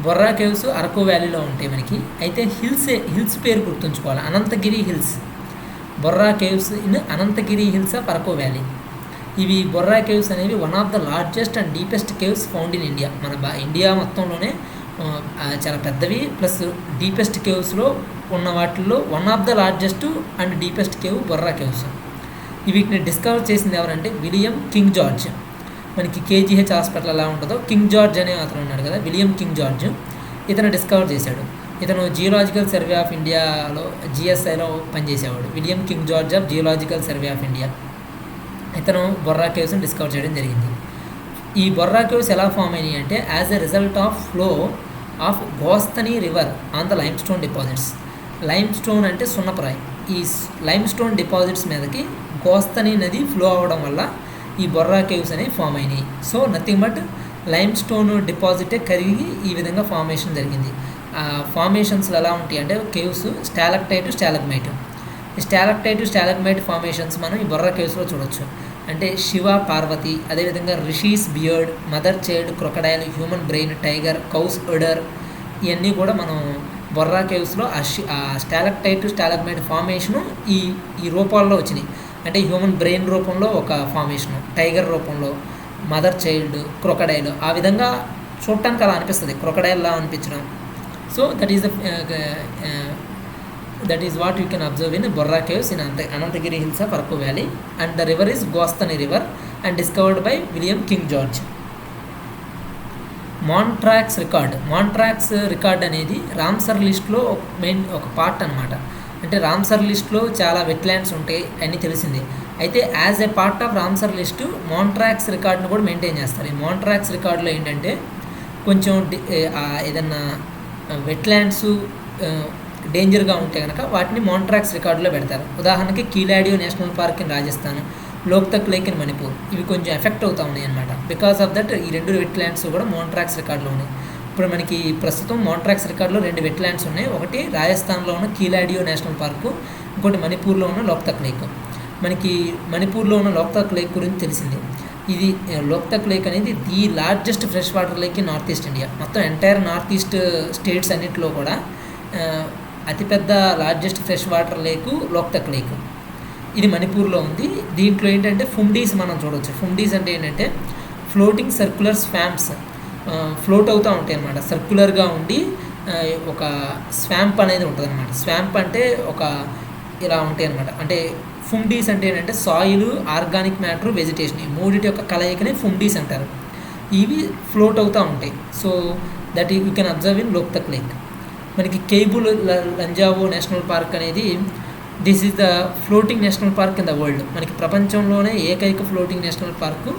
బొర్రా కేవ్స్ అరకు వ్యాలీలో ఉంటాయి మనకి. అయితే హిల్స్ పేరు గుర్తుంచుకోవాలి, Ananthagiri hills. Borra caves in Ananthagiri hills of Araku valley. ఇవి బొర్రా కేవ్స్ అనేవి one of the largest and deepest caves found in India. మన ఇండియా మొత్తంలోనే చాలా పెద్దవి ప్లస్ డీపెస్ట్ కేవ్స్లో ఉన్న వాటిల్లో one of the largest and deepest cave Borra caves. వీటిని డిస్కవర్ చేసింది ఎవరంటే విలియం కింగ్ జార్జ్. మనకి KGH హాస్పిటల్ ఎలా ఉంటుందో కింగ్ జార్జ్ అనే అతను ఉన్నాడు కదా, విలియం కింగ్ జార్జ్. ఇతను డిస్కవర్ చేశాడు. ఇతను జియోలాజికల్ సర్వే ఆఫ్ ఇండియాలో GSIలో పనిచేసేవాడు. William King George of geological survey of India. ఇతను బొర్రా కేవ్స్ని డిస్కవర్ చేయడం జరిగింది. ఈ బొర్రా కేవ్స్ ఎలా ఫామ్ అయినాయి అంటే as a result of flow of Gosthani river on the lime stone deposits. Lime stone అంటే సున్నపురాయి. ఈ లైమ్ స్టోన్ డిపాజిట్స్ మీదకి గోస్తని నది ఫ్లో అవ్వడం వల్ల ఈ బొర్రా కేవ్స్ అనేవి ఫామ్ అయినాయి. So nothing but limestone డిపాజిటే కరిగి ఈ విధంగా ఫార్మేషన్ జరిగింది. ఫార్మేషన్స్లో ఎలా ఉంటాయి అంటే కేవ్స్ స్టాలక్టైట్ స్టాలగ్మైట్. ఈ స్టాలక్టైట్ ఫార్మేషన్స్ మనం ఈ బొర్రా కేవ్స్లో చూడొచ్చు. అంటే శివ పార్వతి, అదేవిధంగా rishis beard, mother child, crocodile, human brain, tiger, cows ఉడర్, ఇవన్నీ కూడా మనం బొర్రా కేవ్స్లో ఆ స్టాలక్టైట్ ఫార్మేషను ఈ రూపాల్లో వచ్చినాయి. అంటే హ్యూమన్ బ్రెయిన్ రూపంలో ఒక ఫార్మేషను, టైగర్ రూపంలో, మదర్ చైల్డ్, క్రొకడైల్, ఆ విధంగా చూడటానికి అలా అనిపిస్తుంది, క్రొకడైల్లా అనిపించడం. So that is what you can observe in Borra Caves in Anantagiri Hills of Arakku Valley, and the river is Gostani River and discovered by William King George. Montreux record అనేది Ramsar లిస్ట్లో ఒక part అనమాట. అంటే Ramsar లిస్ట్లో చాలా wetlands ఉంటాయి అని తెలిసింది. అయితే as a part of Ramsar list Montreux రికార్డ్ను కూడా మెయింటైన్ చేస్తారు. ఈ మాంట్రాక్స్ రికార్డులో ఏంటంటే కొంచెం ఏదన్నా వెట్లాండ్స్ డేంజర్గా ఉంటే కనుక వాటిని మాంట్రాక్స్ రికార్డులో పెడతారు. ఉదాహరణకి Keoladeo national park in Rajasthan, Loktak lake in Manipur, ఇవి కొంచెం ఎఫెక్ట్ అవుతూ ఉన్నాయి అనమాట. బికాస్ ఆఫ్ దట్ ఈ 2 వెట్లాండ్స్ కూడా మాంట్రాక్స్ రికార్డులో ఉన్నాయి. ఇప్పుడు మనకి ప్రస్తుతం మాంట్రాక్స్ రికార్డులో 2 వెట్లాండ్స్ ఉన్నాయి. ఒకటి రాజస్థాన్లో ఉన్న కీలాడియో నేషనల్ పార్కు, ఇంకోటి మణిపూర్లో ఉన్న లోక్తక్ లేక్. మనకి మణిపూర్లో ఉన్న లోక్తక్ లేక్ గురించి తెలిసింది. ఇది లోక్తక్ లేక్ అనేది the largest fresh water lake in north east India. మొత్తం ఎంటైర్ నార్త్ ఈస్ట్ స్టేట్స్ అన్నింటిలో కూడా అతిపెద్ద లార్జెస్ట్ ఫ్రెష్ వాటర్ లేకు లోక్తక్ లేక్. ఇది మణిపూర్లో ఉంది. దీంట్లో ఏంటంటే ఫుమ్డీస్ మనం చూడవచ్చు. ఫుమ్డీస్ అంటే ఏంటంటే ఫ్లోటింగ్ సర్క్యులర్ స్వాంప్స్, ఫ్లోట్ అవుతూ ఉంటాయి అన్నమాట. సర్క్యులర్గా ఉండి ఒక స్వాంప్ అనేది ఉంటుంది అనమాట. స్వాంప్ అంటే ఒక ఇలా ఉంటాయి అనమాట. అంటే ఫుమ్డీస్ అంటే ఏంటంటే సాయిల్, ఆర్గానిక్ మ్యాటర్, వెజిటేషన్, ఈ మూడింటి యొక్క కలయికనే ఫుమ్డీస్ అంటారు. ఇవి ఫ్లోట్ అవుతూ ఉంటాయి. So that you can observe in Loktak lake. మనకి కేబుల్ లంజావో నేషనల్ పార్క్ అనేది this is the floating national park in the world. మనకి ప్రపంచంలోనే ఏకైక ఫ్లోటింగ్ నేషనల్ పార్కు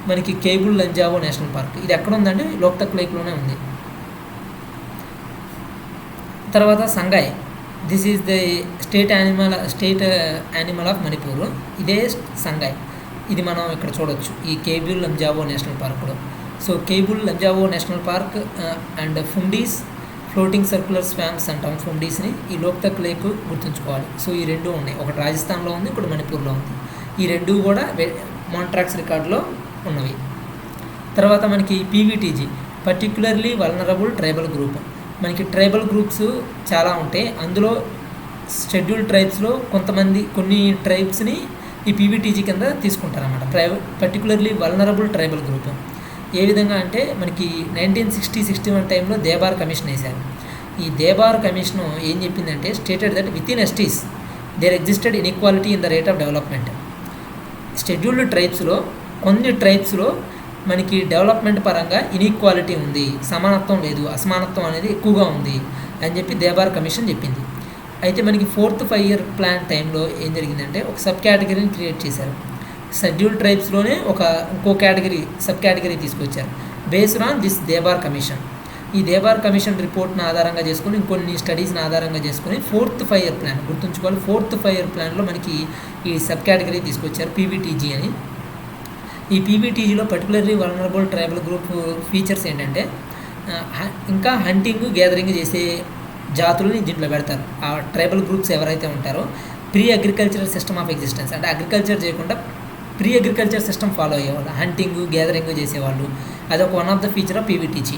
మనకి కేబుల్ లంజావో నేషనల్ పార్క్. ఇది ఎక్కడ ఉందంటే లోక్తక్ లేక్లోనే ఉంది. తర్వాత Sangai, this is the state animal of Manipur. ఇదే సంగాయ్. ఇది మనం ఇక్కడ చూడొచ్చు ఈ కేబుల్ లంజావో నేషనల్ పార్క్లో. So Keibul Lamjao national park and ఫుమ్డీస్, floating circular స్వాంప్స్ అంటాం ఫుమ్డీస్ని. ఈ లోక్తక్ లేక్ గుర్తుంచుకోవాలి. సో ఈ 2 ఉన్నాయి. ఒకటి రాజస్థాన్లో ఉంది, ఒకటి మణిపూర్లో ఉంది. ఈ 2 కూడా మాంట్రాక్స్ రికార్డులో ఉన్నవి. తర్వాత మనకి PVTG, particularly vulnerable tribal group. మనకి ట్రైబల్ గ్రూప్స్ చాలా ఉంటాయి. అందులో షెడ్యూల్డ్ ట్రైబ్స్లో కొన్ని ట్రైబ్స్ని ఈ పీవీటీజీ కింద తీసుకుంటారన్నమాట. Particularly vulnerable tribal group. ఏ విధంగా అంటే మనకి 1960-61 టైంలో దేబార్ కమిషన్ వేశారు. ఈ దేబార్ కమిషన్ ఏం చెప్పిందంటే stated that within STs there existed inequality in the rate of development. Scheduled ట్రైబ్స్లో కొన్ని ట్రైబ్స్లో మనకి డెవలప్మెంట్ పరంగా ఇన్ఈక్వాలిటీ ఉంది, సమానత్వం లేదు, అసమానత్వం అనేది ఎక్కువగా ఉంది అని చెప్పి దేబార్ కమిషన్ చెప్పింది. అయితే మనకి 4th 5-year ప్లాన్ టైంలో ఏం జరిగిందంటే ఒక సబ్ కేటగిరీని క్రియేట్ చేశారు. షెడ్యూల్డ్ ట్రైబ్స్లోనే ఇంకో సబ్ కేటగిరీ తీసుకొచ్చారు బేస్డ్ ఆన్ దిస్ దేబార్ కమిషన్. ఈ దేబార్ కమిషన్ రిపోర్ట్ని ఆధారంగా చేసుకొని ఇంకొన్ని స్టడీస్ని ఆధారంగా చేసుకొని 4th 5-year ప్లాన్ గుర్తుంచుకోవాలి. 4th 5-year ప్లాన్లో మనకి ఈ సబ్ కేటగిరీ తీసుకొచ్చారు పీవీటీజీ అని. ఈ పీవీటీజీలో particularly vulnerable tribal group features ఏంటంటే ఇంకా హంటింగ్, గ్యాదరింగ్ చేసే జాతులని దీంట్లో పెడతారు. ఆ ట్రైబల్ గ్రూప్స్ ఎవరైతే ఉంటారో pre agricultural system of existence, అంటే అగ్రికల్చర్ చేయకుండా ప్రీ అగ్రికల్చర్ సిస్టమ్ ఫాలో అయ్యేవాళ్ళు, హంటింగ్, గ్యాదరింగ్ చేసేవాళ్ళు. అదొక one of the feature of PVTG.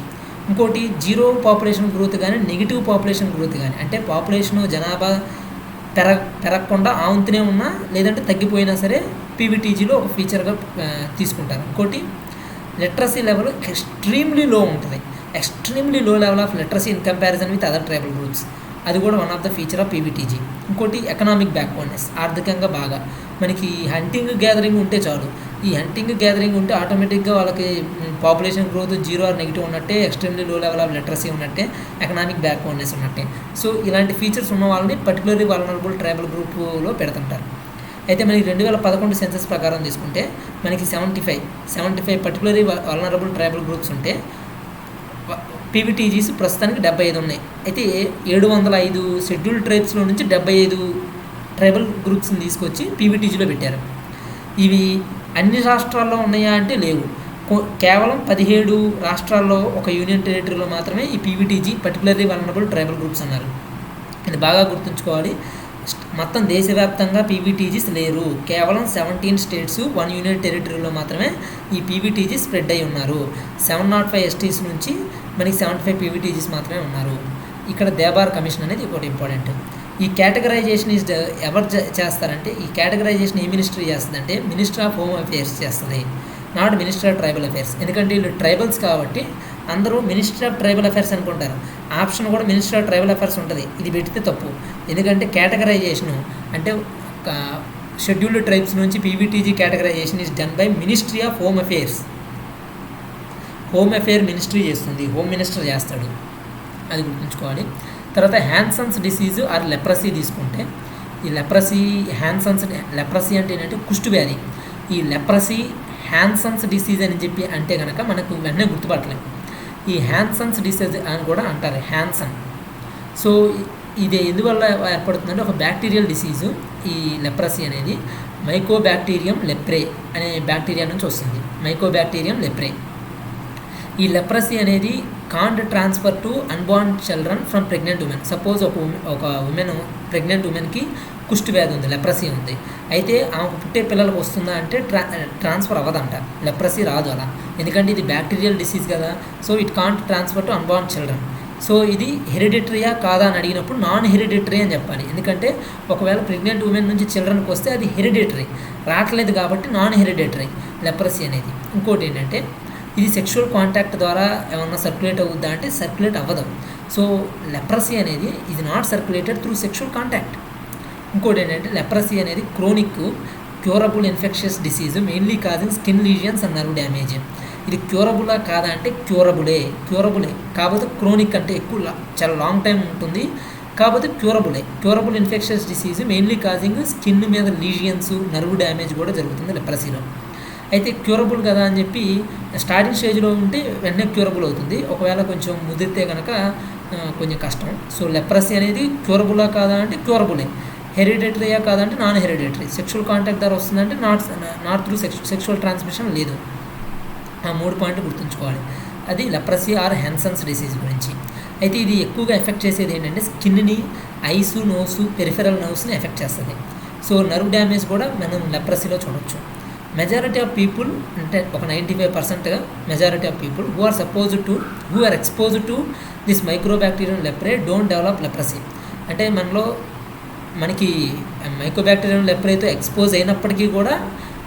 ఇంకోటి జీరో పాపులేషన్ గ్రోత్ కానీ నెగిటివ్ పాపులేషన్ గ్రోత్ కానీ, అంటే పాపులేషన్ జనాభా పెరగకుండా ఆవంతనే ఉన్నా లేదంటే తగ్గిపోయినా సరే పీవీటీజీలో ఒక ఫీచర్గా తీసుకుంటారు. ఇంకోటి లిటరసీ లెవెల్ ఎక్స్ట్రీమ్లీ లో ఉంటుంది. ఎక్స్ట్రీమ్లీ లో level of literacy in comparison with other tribal groups. అది కూడా one of the feature of PVTG. ఇంకోటి ఎకనామిక్ బ్యాక్వర్డ్నెస్, ఆర్థికంగా బాగా. మనకి హంటింగ్ గ్యాదరింగ్ ఉంటే చాలు. ఈ హంటింగ్ గ్యాదరింగ్ ఉంటే ఆటోమేటిక్గా వాళ్ళకి పాపులేషన్ గ్రోత్ 0 or నెగిటివ్ ఉన్నట్టే, ఎక్స్ట్రీమ్లీ లో లెవెల్ ఆఫ్ లిటరసీ ఉన్నట్టే, ఎకనామిక్ బ్యాక్వర్డ్నెస్ ఉన్నట్టే. సో ఇలాంటి ఫీచర్స్ ఉన్న వాళ్ళని పర్టికులర్లీ వల్నరబుల్ ట్రైబల్ గ్రూప్లో పెడుతుంటారు. అయితే మనకి 2011 సెన్సస్ ప్రకారం తీసుకుంటే మనకి 75 పర్టికులర్లీ వల్నరబుల్ ట్రైబల్ గ్రూప్స్ ఉంటే పీవీటీజీస్ ప్రస్తుతానికి 75 ఉన్నాయి. అయితే 705 షెడ్యూల్డ్ ట్రైబ్స్లో నుంచి 75 ట్రైబల్ గ్రూప్స్ని తీసుకొచ్చి పీవీటీజీలో పెట్టారు. ఇవి అన్ని రాష్ట్రాల్లో ఉన్నాయా అంటే లేవు. కేవలం 17 రాష్ట్రాల్లో ఒక యూనియన్ టెరిటరీలో మాత్రమే ఈ PVTG particularly vulnerable tribal groups అన్నారు. ఇది బాగా గుర్తుంచుకోవాలి. మొత్తం దేశవ్యాప్తంగా పీవీటీజీస్ లేరు. కేవలం 17 స్టేట్స్ 1 యూనియన్ టెరిటరీలో మాత్రమే ఈ పీవీటీజీ స్ప్రెడ్ అయి ఉన్నారు. 705 ఎస్టీస్ నుంచి మనకి 75 పీవీటీజీస్ మాత్రమే ఉన్నారు. ఇక్కడ దేబార్ కమిషన్ అనేది ఒకటి ఇంపార్టెంట్. ఈ కేటగరైజేషన్ ఎవరు చేస్తారంటే, ఈ కేటగరైజేషన్ ఏ మినిస్ట్రీ చేస్తుందంటే మినిస్టర్ ఆఫ్ హోమ్ అఫేర్స్ చేస్తుంది, not minister of tribal affairs. ఎందుకంటే వీళ్ళు ట్రైబల్స్ కాబట్టి అందరూ మినిస్టర్ ఆఫ్ ట్రైబల్ అఫేర్స్ అనుకుంటారు. ఆప్షన్ కూడా మినిస్టర్ ఆఫ్ ట్రైబల్ అఫేర్స్ ఉంటుంది. ఇది పెడితే తప్పు. ఎందుకంటే కేటగరైజేషను అంటే షెడ్యూల్డ్ ట్రైబ్స్ నుంచి PVTG categorisation is done by ministry of home affairs. Home affair ministry చేస్తుంది, హోమ్ మినిస్టర్ చేస్తాడు. అది గుర్తుంచుకోవాలి. తర్వాత హ్యాన్సన్స్ డిసీజు ఆర్ లెప్రసీ తీసుకుంటే, ఈ లెప్రసీ అంటే ఏంటంటే కుష్టు వ్యాధి. ఈ లెప్రసీ హ్యాన్సన్స్ డిసీజ్ అని చెప్పి అంటే కనుక మనకు వెంటనే గుర్తుపట్టలేము. ఈ హ్యాన్సన్స్ డిసీజ్ అని కూడా అంటారు, హ్యాన్సన్. సో ఇది ఎందువల్ల ఏర్పడుతుందంటే ఒక బ్యాక్టీరియల్ డిసీజు. ఈ లెప్రసీ అనేది మైకోబ్యాక్టీరియం లెప్రే అనే బ్యాక్టీరియా నుంచి వస్తుంది. Mycobacterium leprae. ఈ లెప్రసీ అనేది can't transfer to unborn children from pregnant women. Suppose ఒక ఉమెన్ ప్రెగ్నెంట్ ఉమెన్కి కుష్టు వ్యాధి ఉంది, లెప్రసీ ఉంది. అయితే ఆమెకు పుట్టే పిల్లలకు వస్తుందా అంటే ట్రాన్స్ఫర్ అవ్వదంట, లెప్రసీ రాదు అలా. ఎందుకంటే ఇది బ్యాక్టీరియల్ డిసీజ్ కదా. So it can't transfer to unborn children. So ఇది హెరిడిటరీయా కాదా అని అడిగినప్పుడు నాన్ హెరిడిటరీ అని చెప్పాలి. ఎందుకంటే ఒకవేళ ప్రెగ్నెంట్ ఉమెన్ నుంచి చిల్డ్రన్కి వస్తే అది హెరిడిటరీ, రావట్లేదు కాబట్టి నాన్ హెరిడిటరీ లెప్రసీ అనేది. ఇంకోటి ఏంటంటే ఇది సెక్షువల్ కాంటాక్ట్ ద్వారా ఏమన్నా సర్క్యులేట్ అవుద్దా అంటే సర్క్యులేట్ అవ్వదు. సో లెప్రసీ అనేది ఇది not circulated through sexual contact. ఇంకోటి ఏంటంటే లెప్రసీ అనేది chronic curable infectious disease mainly causing skin lesions and nerve damage. ఇది క్యూరబులా కాదా అంటే క్యూరబులే కాకపోతే క్రోనిక్ అంటే ఎక్కువ చాలా లాంగ్ టైం ఉంటుంది, కాకపోతే curable infectious disease mainly causing skin మీద లీజియన్స్, నర్వ్ డ్యామేజ్ కూడా జరుగుతుంది లెప్రసీలో. అయితే క్యూరబుల్ కదా అని చెప్పి స్టార్టింగ్ స్టేజ్లో ఉంటే వెంటనే క్యూరబుల్ అవుతుంది, ఒకవేళ కొంచెం ముదిరితే కనుక కొంచెం కష్టం. సో లెప్రసీ అనేది క్యూరబులా కాదా అంటే క్యూరబులే, హెరిడిటరీయా కాదంటే నాన్ హెరిడిటరీ, సెక్షువల్ కాంటాక్ట్ ద్వారా వస్తుందంటే నాట్ త్రూ సెక్షువల్ ట్రాన్స్మిషన్ లేదు. ఆ 3 పాయింట్లు గుర్తుంచుకోవాలి. అది లెప్రసీ ఆర్ హ్యాన్సన్స్ డిసీజ్ గురించి. అయితే ఇది ఎక్కువగా ఎఫెక్ట్ చేసేది ఏంటంటే స్కిన్ని, ఐస్, నోసు, పెరిఫెరల్ నర్వ్స్ని ఎఫెక్ట్ చేస్తుంది. సో నర్వ్ డ్యామేజ్ కూడా మనం లెప్రసీలో చూడొచ్చు. మెజారిటీ ఆఫ్ పీపుల్ అంటే ఒక 95% majority of people who are exposed to this mycobacterium leprae don't develop leprosy. అంటే మనకి మైక్రోబ్యాక్టీరియం లెప్రేతో ఎక్స్పోజ్ అయినప్పటికీ కూడా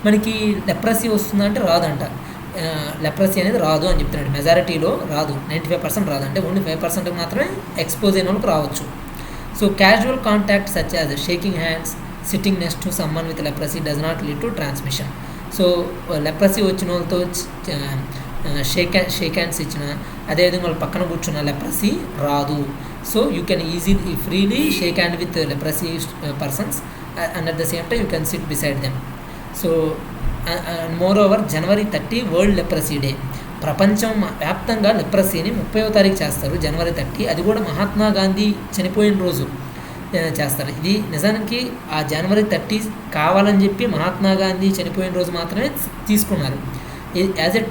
మనకి లెప్రసీ వస్తుందంటే రాదంట. లెప్రసీ అనేది రాదు అని చెప్తున్నాడు. మెజారిటీలో రాదు, 95% రాదు, అంటే ఓన్లీ 5% మాత్రమే ఎక్స్పోజ్ అయిన వాళ్ళకి రావచ్చు. So casual contact such as shaking hands, sitting next to someone with leprosy does not lead to transmission. So leprosy వచ్చిన వాళ్ళతో షేక్ హ్యాండ్స్ ఇచ్చిన, అదేవిధంగా వాళ్ళ పక్కన కూర్చున్న లెప్రసీ రాదు. So you can easily freely shake hand with leprosy persons and at the same time you can SIT beside them. So more over January 30 world leprosy day. ప్రపంచం వ్యాప్తంగా లెప్రసీని 30వ తారీఖు చేస్తారు, January 30. అది కూడా మహాత్మా గాంధీ చనిపోయిన రోజు చేస్తారు. ఇది నిజానికి ఆ January 30 కావాలని చెప్పి మహాత్మా గాంధీ చనిపోయిన రోజు మాత్రమే తీసుకున్నారు, as a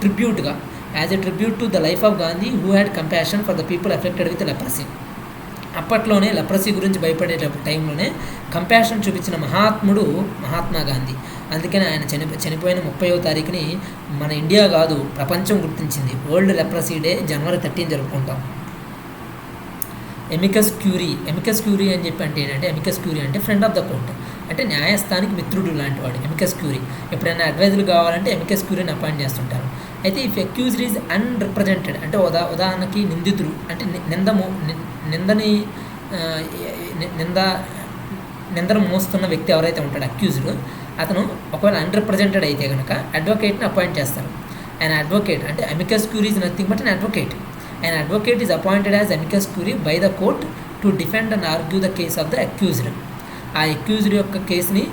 tribute to the life of Gandhi who had compassion for the people affected with leprosy. అప్పట్లోనే లెప్రసీ గురించి భయపడే టైంలోనే కంపాషన్ చూపించిన మహాత్ముడు మహాత్మా గాంధీ. అందుకని ఆయన చనిపోయిన 30వ తారీఖుని మన ఇండియా కాదు ప్రపంచం గుర్తించింది. వరల్డ్ లెప్రసీ డే January 30 జరుపుకుంటాం. ఎమికస్ క్యూరీ అని చెప్పి అంటే ఏంటంటే, ఎమికస్ క్యూరీ అంటే ఫ్రెండ్ ఆఫ్ ద కోర్ట్, అంటే న్యాయస్థానికి మిత్రుడు లాంటి వాడు ఎమికస్ క్యూరీ. ఎప్పుడైనా అడ్వైజులు కావాలంటే ఎమికస్ క్యూరీని అపాయింట్ చేస్తుంటారు. అయితే ఇఫ్ అక్యూజ్డ్ ఈజ్ అన్రిప్రజెంటెడ్ అంటే ఉదాహరణకి నిందితుడు అంటే నిందను మోస్తున్న వ్యక్తి ఎవరైతే ఉంటాడో అక్యూజ్డ్, అతను ఒకవేళ అన్రిప్రజెంటెడ్ అయితే కనుక అడ్వకేట్ని అపాయింట్ చేస్తారు. అండ్ అడ్వకేట్ అంటే amicus curiae is nothing but an advocate. An advocate is appointed as amicus curiae by the court to defend and argue the case of the accused. ఆ అక్యూజ్డ్ యొక్క కేసుని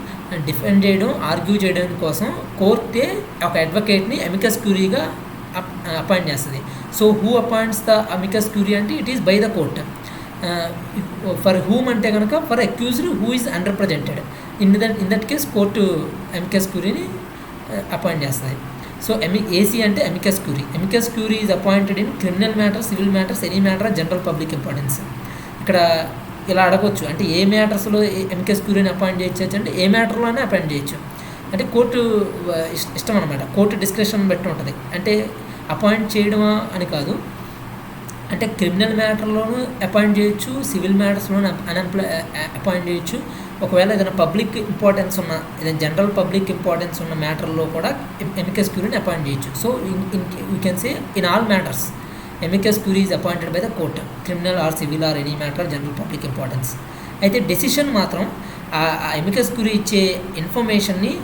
defend చేయడం, argue చేయడం కోసం కోర్టే ఒక అడ్వకేట్ని అమికస్ క్యూరీగా అపాయింట్ చేస్తుంది. So who appoints the amicus curiae అంటే it is by the court. For whom అంటే కనుక for accused who is unrepresented. In that case court amicus క్యూరీని అపాయింట్ చేస్తుంది. సో ఏసీ అంటే amicus curiae. Amicus curiae is appointed in criminal matters, civil matters, any matter general public importance. ఇక్కడ ఇలా అడగవచ్చు, అంటే ఏ మ్యాటర్స్లో amicus క్యూరీని అపాయింట్ చేయొచ్చు అంటే ఏ మ్యాటర్లోనే అపాయింట్ చేయొచ్చు. అంటే కోర్టు ఇష్టం అనమాట, కోర్టు డిస్క్రిప్షన్ బట్టి ఉంటుంది. అంటే అపాయింట్ చేయడమా అని కాదు, అంటే క్రిమినల్ మ్యాటర్లోనూ అపాయింట్ చేయొచ్చు, సివిల్ మ్యాటర్స్లోనూ అపాయింట్ చేయొచ్చు. ఒకవేళ ఏదైనా పబ్లిక్ ఇంపార్టెన్స్ ఉన్న, ఏదైనా జనరల్ పబ్లిక్ ఇంపార్టెన్స్ ఉన్న మ్యాటర్లో కూడా అమికస్ క్యూరీని అపాయింట్ చేయొచ్చు. So you can say in all matters amicus curiae is appointed by the court, criminal or civil or any matter general public importance. అయితే డెసిషన్ మాత్రం ఆ అమికస్ క్యూరీ ఇచ్చే ఇన్ఫర్మేషన్ని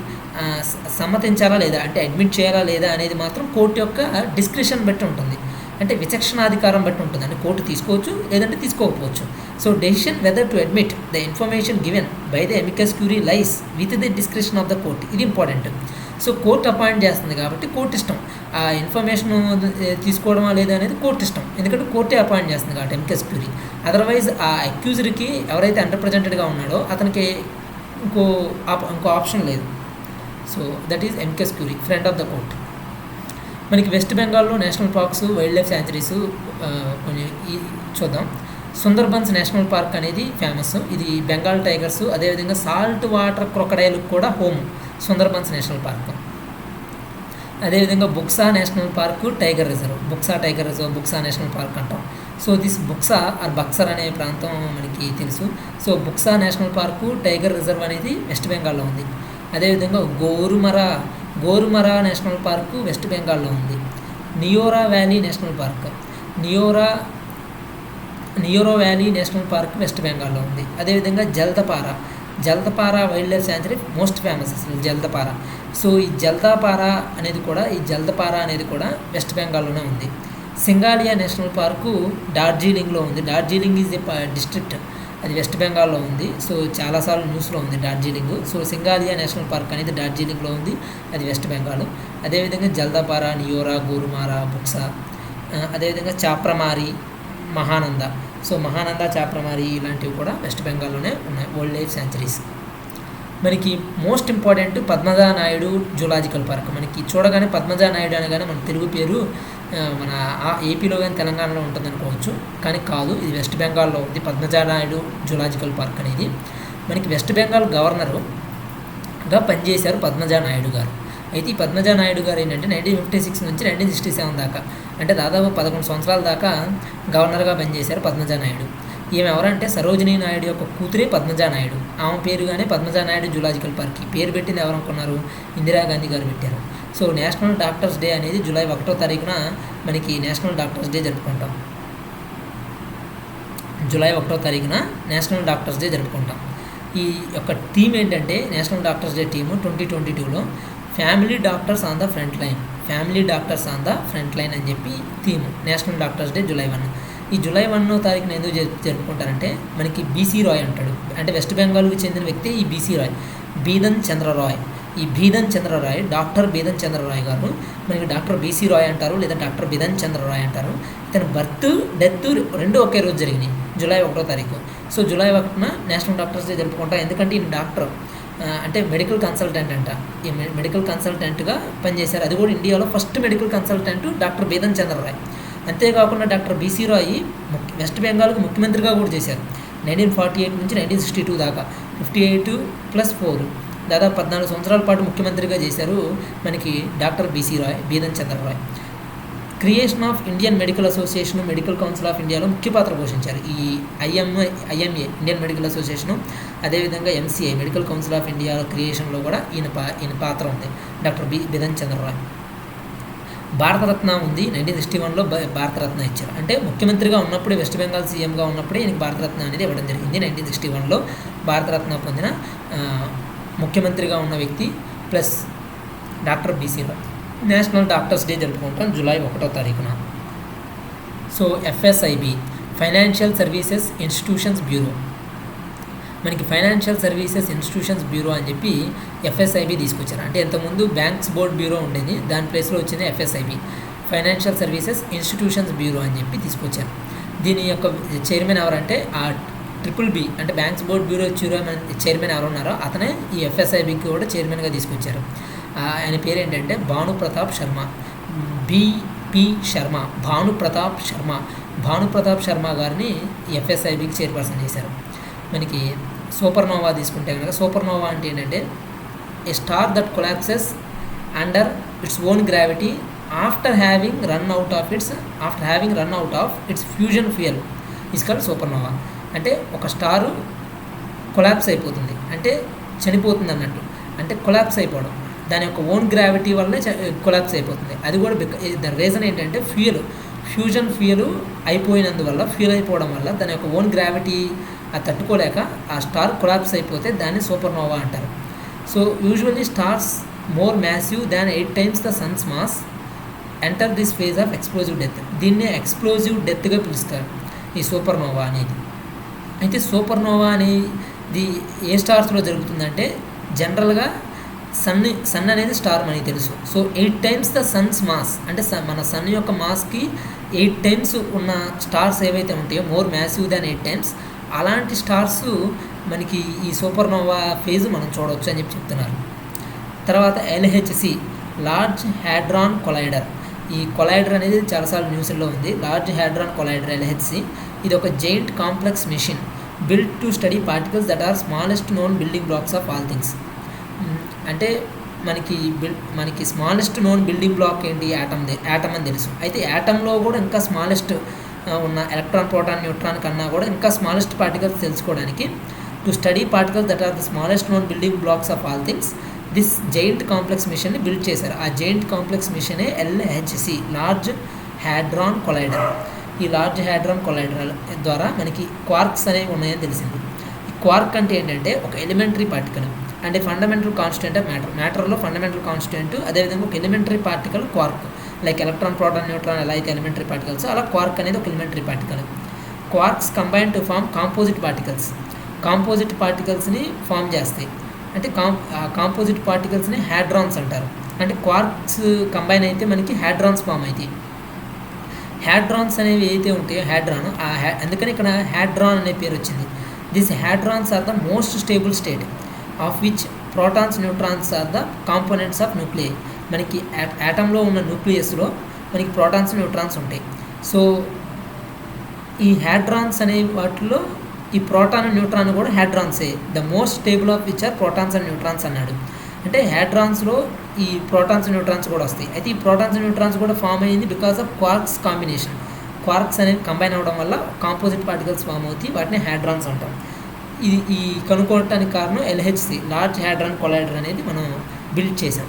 సమ్మతించాలా లేదా, అంటే అడ్మిట్ చేయాలా లేదా అనేది మాత్రం కోర్టు యొక్క డిస్క్రిప్షన్ బట్టి ఉంటుంది. అంటే విచక్షణాధికారం బట్టి ఉంటుంది. అంటే కోర్టు తీసుకోవచ్చు లేదంటే తీసుకోకపోవచ్చు. So decision whether to admit the information given by the amicus curiae lies with the discretion of the court. ఇది ఇంపార్టెంట్. సో కోర్టు అపాయింట్ చేస్తుంది కాబట్టి కోర్టు ఇష్టం ఆ ఇన్ఫర్మేషన్ తీసుకోవడమా లేదా అనేది కోర్టు ఇష్టం, ఎందుకంటే కోర్టే అపాయింట్ చేస్తుంది కాబట్టి అమికస్ క్యూరీ. అదర్వైజ్ ఆ అక్యూజర్కి ఎవరైతే అండర్ప్రెజెంటెడ్గా ఉన్నాడో అతనికి ఇంకో ఆప్షన్ లేదు. So that is amicus curiae, friend of the court. మనకి వెస్ట్ బెంగాల్లో national parks, wildlife sanctuaries కొన్ని చూద్దాం. సుందర్బన్స్ నేషనల్ పార్క్ అనేది ఫేమస్. ఇది బెంగాల్ టైగర్స్, అదేవిధంగా సాల్ట్ వాటర్ క్రొకడైల్కి కూడా హోమ్ సుందర్బన్స్ నేషనల్ పార్క్. అదేవిధంగా Buxa national park tiger reserve, Buxa tiger reserve, Buxa national park అంటాం. So this Buxa or Buxar అనే ప్రాంతం మనకి తెలుసు. సో Buxa national park, tiger reserve అనేది వెస్ట్ బెంగాల్లో ఉంది. అదేవిధంగా గోరుమరా నేషనల్ పార్కు వెస్ట్ బెంగాల్లో ఉంది. Neora valley national park, Neora valley national park west బెంగాల్లో ఉంది. అదేవిధంగా Jaldapara wildlife sanctuary most famous అసలు జల్దపార. సో ఈ జల్దపారా అనేది కూడా వెస్ట్ బెంగాల్లోనే ఉంది. సింగాలియా నేషనల్ పార్కు డార్జిలింగ్లో ఉంది. డార్జిలింగ్ ఈజ్ ఏ డిస్ట్రిక్ట్, అది వెస్ట్ బెంగాల్లో ఉంది. సో చాలాసార్లు న్యూస్లో ఉంది డార్జిలింగ్. సో సింగాలియా నేషనల్ పార్క్ అనేది డార్జిలింగ్లో ఉంది, అది వెస్ట్ బెంగాల్. అదేవిధంగా జల్దపారా, నియోరా, గోరుమారా, బుక్సా, అదేవిధంగా చాప్రమారి, మహానంద. సో మహానంద, చాప్రమారి ఇలాంటివి కూడా వెస్ట్ బెంగాల్లోనే ఉన్నాయి వైల్డ్ లైఫ్ శాంచురీస్. మనకి most important Padmaja Naidu zoological park. మనకి చూడగానే పద్మజా నాయుడు అనగానే మన తెలుగు పేరు మన ఏపీలో కానీ తెలంగాణలో ఉంటుంది అనుకోవచ్చు, కానీ కాదు, ఇది వెస్ట్ బెంగాల్లో ఉంది. పద్మజా నాయుడు జూలాజికల్ పార్క్ అనేది మనకి వెస్ట్ బెంగాల్ గవర్నరుగా పనిచేశారు పద్మజా నాయుడు గారు. అయితే ఈ పద్మజా నాయుడు గారు ఏంటంటే 1956 నుంచి 1967 దాకా, అంటే దాదాపు 11 సంవత్సరాల దాకా గవర్నర్గా పనిచేశారు పద్మజా నాయుడు. ఈమె ఎవరంటే సరోజినీ నాయుడు యొక్క కూతురే పద్మజా నాయుడు. ఆమె పేరుగానే పద్మజా నాయుడు జూలాజికల్ పార్క్కి పేరు పెట్టింది ఎవరనుకున్నారు? ఇందిరాగాంధీ గారు పెట్టారు. సో నేషనల్ డాక్టర్స్ డే అనేది జూలై 1వ తారీఖున మనకి నేషనల్ డాక్టర్స్ డే జరుపుకుంటాం. జూలై 1వ తారీఖున నేషనల్ డాక్టర్స్ డే జరుపుకుంటాం. ఈ యొక్క థీమ్ ఏంటంటే నేషనల్ డాక్టర్స్ డే థీమ్ 2022లో family doctors on the front line, family doctors on the front line అని చెప్పి theme national doctors day July 1. ఈ జూలై 1వ తారీఖున ఎందుకు జరుపుకుంటారంటే మనకి బీసీ రాయ్ అంటాడు, అంటే వెస్ట్ బెంగాల్కి చెందిన వ్యక్తి ఈ బీసీ రాయ్, బీదన్ చంద్రరాయ్. ఈ బీదన్ చంద్రరాయ్, డాక్టర్ బీదన్ చంద్రరాయ్ గారు, మనకి డాక్టర్ బీసీ రాయ్ అంటారు లేదా డాక్టర్ బిధన్ చంద్రరాయ్ అంటారు. ఇతని బర్త్, డెత్ రెండు ఒకే రోజు జరిగినాయి, జూలై 1వ తారీఖు. సో జూలై 1న నేషనల్ డాక్టర్స్ డే జరుపుకుంటాం. ఎందుకంటే ఈయన డాక్టర్, అంటే మెడికల్ కన్సల్టెంట్ అంట. ఈ మెడికల్ కన్సల్టెంట్గా పనిచేశారు. అది కూడా ఇండియాలో first medical consultant doctor బీదన్ Chandra Roy. అంతేకాకుండా డాక్టర్ బీసీ రాయ్ వెస్ట్ బెంగాల్కి ముఖ్యమంత్రిగా కూడా చేశారు 1948 నుంచి 1962 దాకా. 58+4 దాదాపు 14 సంవత్సరాల పాటు ముఖ్యమంత్రిగా చేశారు మనకి doctor BC Roy, బీదన్ Chandra Roy. Creation of Indian medical association, medical council of ఇండియాలో ముఖ్య పాత్ర పోషించారు. ఈ ఐఎంఏ ఇండియన్ మెడికల్ అసోసియేషను, అదేవిధంగా MCI medical council of India క్రియేషన్లో కూడా ఈయన పాత్ర ఉంది, డాక్టర్ బిధన్ చంద్రరాయ్. భారతరత్న ఉంది, 1961లో భారతరత్న ఇచ్చారు. అంటే ముఖ్యమంత్రిగా ఉన్నప్పుడే, వెస్ట్ బెంగాల్ సీఎంగా ఉన్నప్పుడే ఈయనకి భారతరత్న అనేది ఇవ్వడం జరిగింది. 1961లో భారతరత్న పొందిన ముఖ్యమంత్రిగా ఉన్న వ్యక్తి plus doctor BC Roy. National doctors day జరుపుకుంటాం జూలై 1వ తారీఖున. So FSIB, financial services institutions bureau. మనకి ఫైనాన్షియల్ సర్వీసెస్ ఇన్స్టిట్యూషన్స్ బ్యూరో అని చెప్పి ఎఫ్ఎస్ఐబి తీసుకొచ్చారు. అంటే ఇంతకుముందు బ్యాంక్స్ బోర్డ్ బ్యూరో ఉండేది, దాని ప్లేస్లో వచ్చింది ఎఫ్ఎస్ఐబి, ఫైనాన్షియల్ సర్వీసెస్ ఇన్స్టిట్యూషన్స్ బ్యూరో అని చెప్పి తీసుకొచ్చారు. దీని యొక్క చైర్మన్ ఎవరంటే BBB అంటే బ్యాంక్స్ బోర్డ్ బ్యూరో చైర్మన్ ఎవరు ఉన్నారో అతనే ఈ FSIBకి కూడా చైర్మన్గా తీసుకొచ్చారు. ఆయన పేరు ఏంటంటే భానుప్రతాప్ శర్మ, BP శర్మ, భానుప్రతాప్ శర్మ గారిని FSIBకి చైర్పర్సన్ చేశారు. మనకి సూపర్నోవా తీసుకుంటే కనుక సూపర్నోవా అంటే ఏంటంటే a star that collapses under its own gravity after having run out of its fusion fuel is called supernova. అంటే ఒక స్టారు కొలాప్స్ అయిపోతుంది అంటే చనిపోతుంది అన్నట్టు, అంటే కొలాప్స్ అయిపోవడం, దాని యొక్క ఓన్ గ్రావిటీ వల్లనే కొలాప్స్ అయిపోతుంది. అది కూడా ద రీజన్ ఏంటంటే ఫ్యూజన్ ఫ్యూయల్ అయిపోయినందువల్ల, ఫ్యూయల్ అయిపోవడం వల్ల దాని యొక్క ఓన్ గ్రావిటీ అది తట్టుకోలేక ఆ స్టార్ కొలాప్స్ అయిపోతే దాన్ని సూపర్నోవా అంటారు. So usually stars more massive than 8 times the Sons mass enter this phase of explosive death. దీన్నే ఎక్స్ప్లోజివ్ డెత్గా పిలుస్తారు ఈ సూపర్నోవా అనేది. అయితే సూపర్నోవా అనేది ఏ స్టార్స్లో జరుగుతుందంటే జనరల్గా సన్ అనేది స్టార్ మనకి తెలుసు. So 8 times the Sons mass అంటే మన సన్ యొక్క మాస్కి 8 times ఉన్న స్టార్స్ ఏవైతే ఉంటాయో మోర్ మ్యాసివ్ దాన్ 8 times అలాంటి స్టార్స్ మనకి ఈ సూపర్నోవా ఫేజ్ మనం చూడవచ్చు అని చెప్తున్నారు. తర్వాత LHC లార్జ్ హ్యాడ్రాన్ కొలైడర్. ఈ కొలైడర్ అనేది చాలాసార్లు న్యూస్లో ఉంది. లార్జ్ హ్యాడ్రాన్ కొలైడర్ LHC ఇది ఒక giant complex machine build to study particles that are smallest known building blocks of all things. అంటే మనకి స్మాలెస్ట్ నోన్ బిల్డింగ్ బ్లాక్ ఏంటి? యాటమ్ అని తెలుసు. అయితే యాటంలో కూడా ఇంకా స్మాలెస్ట్ ఉన్న ఎలక్ట్రాన్, ప్రోటాన్, న్యూట్రాన్ కన్నా కూడా ఇంకా స్మాలెస్ట్ పార్టికల్స్ తెలుసుకోవడానికి to study particles that are the smallest known building blocks of all things this giant complex మిషన్ని బిల్డ్ చేశారు. ఆ జైంట్ కాంప్లెక్స్ మిషనే LHC లార్జ్ హ్యాడ్రాన్ కొలైడర్. ఈ లార్జ్ హ్యాడ్రాన్ కొలైడర్ ద్వారా మనకి క్వార్క్స్ అనేవి ఉన్నాయని తెలిసింది. ఈ క్వార్క్ అంటే ఏంటంటే ఒక ఎలిమెంటరీ పార్టికల్ అంటే ఫండమెంటల్ కాన్స్టెంట్ ఆఫ్ మ్యాటర్లో ఫండమెంటల్ కాన్స్టెంట్, అదేవిధంగా ఒక elementary particle quark. Like electron, proton, neutron ఎలా అయితే ఎలిమెంటరీ పార్టికల్స్ అలా క్వార్క్ అనేది ఒక elementary particle. Quarks combine to form composite పార్టికల్స్ని ఫామ్ చేస్తాయి. అంటే కాంపోజిట్ పార్టికల్స్ని హ్యాడ్రాన్స్ అంటారు. అంటే క్వార్క్స్ కంబైన్ అయితే మనకి హ్యాడ్రాన్స్ ఫామ్ అవుతాయి. హ్యాడ్రాన్స్ అనేవి ఏదైతే ఉంటాయో హ్యాడ్రాన్ అందుకని ఇక్కడ హ్యాడ్రాన్ అనే పేరు వచ్చింది. This hadrons are the most stable state of which protons, neutrons are the components of nuclei. మనకి యాటంలో ఉన్న న్యూక్లియస్లో మనకి ప్రోటాన్స్, న్యూట్రాన్స్ ఉంటాయి. సో ఈ హ్యాడ్రాన్స్ అనే వాటిలో ఈ ప్రోటాన్, న్యూట్రాన్ కూడా హ్యాడ్రాన్సే. The most stable of which are protons and neutrons అన్నాడు. అంటే హ్యాడ్రాన్స్లో ఈ ప్రోటాన్స్, న్యూట్రాన్స్ కూడా వస్తాయి. అయితే ఈ ప్రోటాన్స్, న్యూట్రాన్స్ కూడా ఫామ్ అయ్యింది because of quarks combination. Quarks అనేవి కంబైన్ అవ్వడం వల్ల కాంపోజిట్ పార్టికల్స్ ఫామ్ అవుతాయి, వాటిని హ్యాడ్రాన్స్ అంటాం. ఈ కనుక్కోవటానికి కారణం LHC లార్జ్ హ్యాడ్రాన్ కొలైడర్ అనేది మనం బిల్డ్ చేసాం.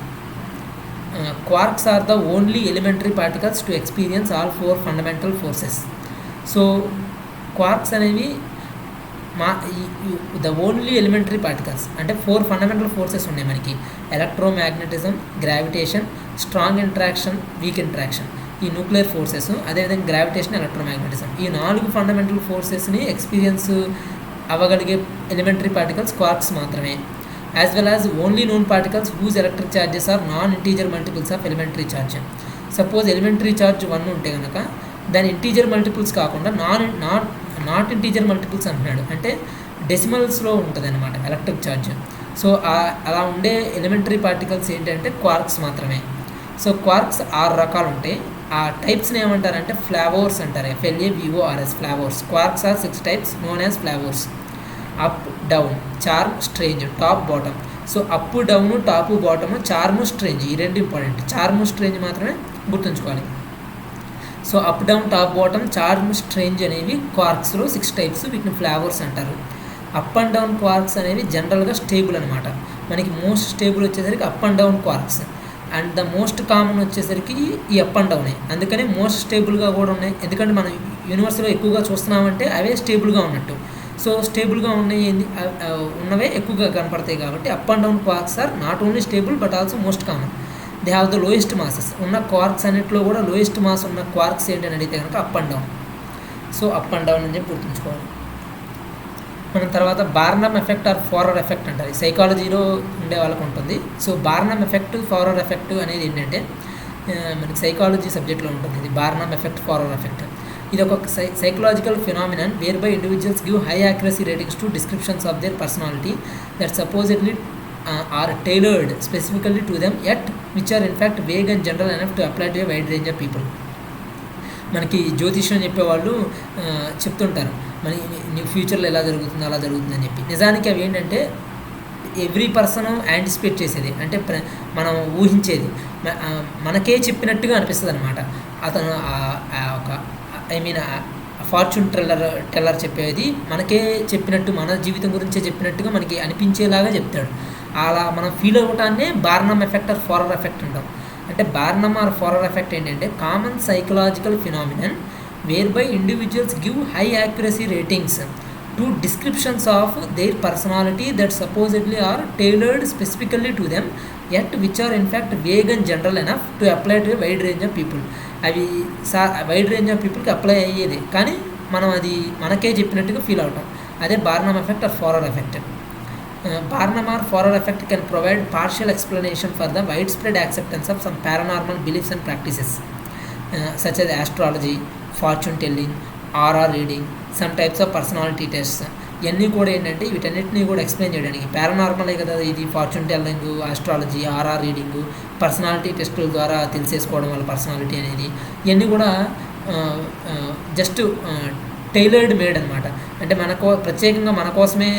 Quarks are the only elementary particles to experience all 4 fundamental forces. So quarks అనేవి ద ఓన్లీ ఎలిమెంటరీ పార్టికల్స్ అంటే 4 ఫండమెంటల్ ఫోర్సెస్ ఉన్నాయి మనకి: electromagnetism, gravitation, strong interaction, weak interaction. ఈ న్యూక్లియర్ ఫోర్సెస్, అదేవిధంగా gravitation, electromagnetism, ఈ 4 ఫండమెంటల్ ఫోర్సెస్ని experience అవ్వగలిగే elementary particles quarks మాత్రమే. As well as only known particles whose electric charges are non integer multiples of elementary charge. Suppose elementary charge 1 ఉంటే కనుక దాని integer multiples కాకుండా నాట్ ఇంటీజర్ మల్టిపుల్స్ అంటున్నాడు. అంటే డెసిమల్స్లో ఉంటుంది అనమాట ఎలక్ట్రిక్ ఛార్జ్. సో అలా ఉండే ఎలిమెంటరీ పార్టికల్స్ ఏంటంటే క్వార్క్స్ మాత్రమే. సో క్వార్క్స్ 6 రకాలు ఉంటాయి. ఆ టైప్స్ని ఏమంటారంటే ఫ్లావోర్స్ అంటారు. FLAVORS flavours. Quarks are 6 types known as flavours. Up, down, charm, strange, top, bottom. So up, down, top, bottom, charm, strange, ఈ 2 ఇంపార్టెంట్. చార్మ్, స్ట్రేంజ్ మాత్రమే గుర్తుంచుకోవాలి. సో up, down, top, bottom, charm, strange అనేవి క్వార్క్స్లో 6 types. వీటిని flavours అంటారు. Up and down quarks అనేవి జనరల్గా స్టేబుల్ అనమాట. మనకి మోస్ట్ స్టేబుల్ వచ్చేసరికి up and down quarks. And the most common వచ్చేసరికి ఈ అప్ అండ్ డౌనే. అందుకని మోస్ట్ స్టేబుల్గా కూడా ఉన్నాయి. ఎందుకంటే మనం యూనివర్స్లో ఎక్కువగా చూస్తున్నామంటే అవే స్టేబుల్గా ఉన్నట్టు. సో స్టేబుల్గా ఉన్నవే ఎక్కువగా కనపడతాయి కాబట్టి up and down quarks are not only stable but also most common. They have the lowest masses. ఉన్న క్వార్క్స్ అన్నింటిలో కూడా లోయెస్ట్ మాస్ ఉన్న క్వార్క్స్ ఏంటని అడిగితే కనుక up and down. So up and down అని చెప్పి గుర్తుంచుకోవాలి. మనం తర్వాత Barnum effect or Forer effect అంటారు. సైకాలజీలో ఉండే వాళ్ళకు ఉంటుంది. So Barnum effect, Forer effect అనేది ఏంటంటే మనకి సైకాలజీ సబ్జెక్ట్లో ఉంటుంది. ఇది బార్నమ్ ఎఫెక్ట్, ఫారర్ ఎఫెక్ట్. ఇది ఒక psychological phenomenon whereby individuals give high accuracy ratings to descriptions of their personality that supposedly are tailored specifically to them yet which are in fact vague and general enough to apply to a wide range of people. మనకి జ్యోతిష్యం చెప్పేవాళ్ళు చెప్తుంటారు మన నీ ఫ్యూచర్లో ఎలా జరుగుతుందో అలా జరుగుతుందని చెప్పి. నిజానికి అవి ఏంటంటే ఎవ్రీ పర్సన్ యాంటిసిపేట్ చేసేది, అంటే మనం ఊహించేది మనకే చెప్పినట్టుగా అనిపిస్తుంది అనమాట. అతను ఒక ఫార్చ్యూన్ టెల్లర్ చెప్పేది మనకే చెప్పినట్టు, మన జీవితం గురించే చెప్పినట్టుగా మనకి అనిపించేలాగా చెప్తాడు. అలా మనం ఫీల్ అవ్వటాన్నే Barnum effect or Forer effect అంటాం. అంటే బార్నమ్ ఆర్ ఫోరర్ ఎఫెక్ట్ ఏంటంటే common psychological phenomenon whereby individuals give high accuracy ratings to descriptions of their personality that supposedly are tailored specifically to them yet which are in fact vague and general enough to apply to wide range of people. అవి wide range of పీపుల్కి apply అయ్యేది, కానీ మనం అది మనకే చెప్పినట్టుగా feel అవటం. అదే Barnum effect or Forer effect. Barnum or Forer effect can provide partial explanation for the widespread acceptance of some paranormal beliefs and practices such as astrology, fortune telling, aura reading, some types of personality tests. ఇవన్నీ కూడా ఏంటంటే వీటన్నిటిని కూడా explain చేయడానికి పారానార్మలే కదా ఇది. Fortune telling, astrology, ఆర్ఆర్ రీడింగ్, పర్సనాలిటీ టెస్టుల ద్వారా తెలిసేసుకోవడం వల్ల పర్సనాలిటీ అనేది, ఇవన్నీ కూడా జస్ట్ టైలర్డ్ మేడ్ అనమాట. అంటే ప్రత్యేకంగా మన కోసమే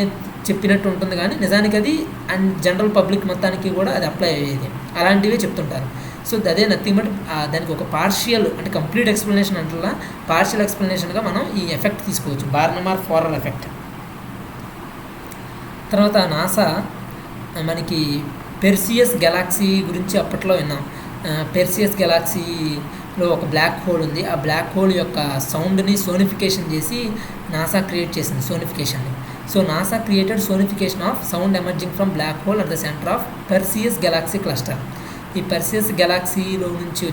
చెప్పినట్టు ఉంటుంది, కానీ నిజానికి అది అండ్ జనరల్ పబ్లిక్ మొత్తానికి కూడా అది అప్లై అయ్యేది. అలాంటివే చెప్తుంటారు. సో అదే నథింగ్ బట్ దానికి ఒక పార్షియల్, అంటే కంప్లీట్ ఎక్స్ప్లెనేషన్ అంటలా పార్షియల్ ఎక్స్ప్లెనేషన్గా మనం ఈ ఎఫెక్ట్ తీసుకోవచ్చు, బార్నమ్ ఆర్ ఫోరర్ ఎఫెక్ట్. తర్వాత నాసా మనకి పెర్సియస్ గెలాక్సీ గురించి అప్పట్లో విన్నాం. పెర్సియస్ గెలాక్సీలో ఒక బ్లాక్ హోల్ ఉంది. ఆ బ్లాక్ హోల్ యొక్క సౌండ్ని సోనిఫికేషన్ చేసి నాసా క్రియేట్ చేసింది సోనిఫికేషన్ని. So NASA created sonification of sound emerging from black hole at the centre of Perseus galaxy cluster. ఈ పెర్సియస్ గెలాక్సీలో నుంచి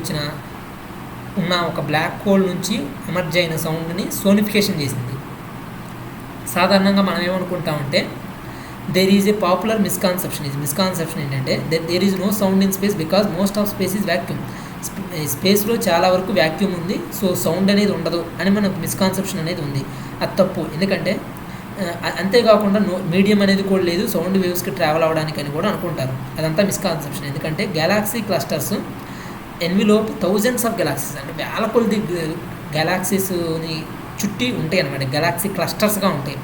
ఉన్న ఒక బ్లాక్ హోల్ నుంచి ఎమర్జ్ అయిన సౌండ్ని సోనిఫికేషన్ చేసింది. సాధారణంగా మనం ఏమనుకుంటామంటే there is a popular misconception ఏంటంటే there is no sound in space because most of space is vacuum. స్పేస్లో చాలా వరకు వ్యాక్యూమ్ ఉంది, సో సౌండ్ అనేది ఉండదు అని మనకు మిస్కాన్సెప్షన్ అనేది ఉంది. అది తప్పు. ఎందుకంటే అంతేకాకుండా మీడియం అనేది కూడా లేదు సౌండ్ వేవ్స్కి ట్రావెల్ అవ్వడానికి అని కూడా అనుకుంటారు. అదంతా మిస్కాన్సెప్షన్. ఎందుకంటే galaxy clusters envelop thousands of galaxies, అంటే వేల కొద్ది గెలాక్సీస్ని చుట్టి ఉంటాయి అన్నమాట. గెలాక్సీ క్లస్టర్స్గా ఉంటాయి.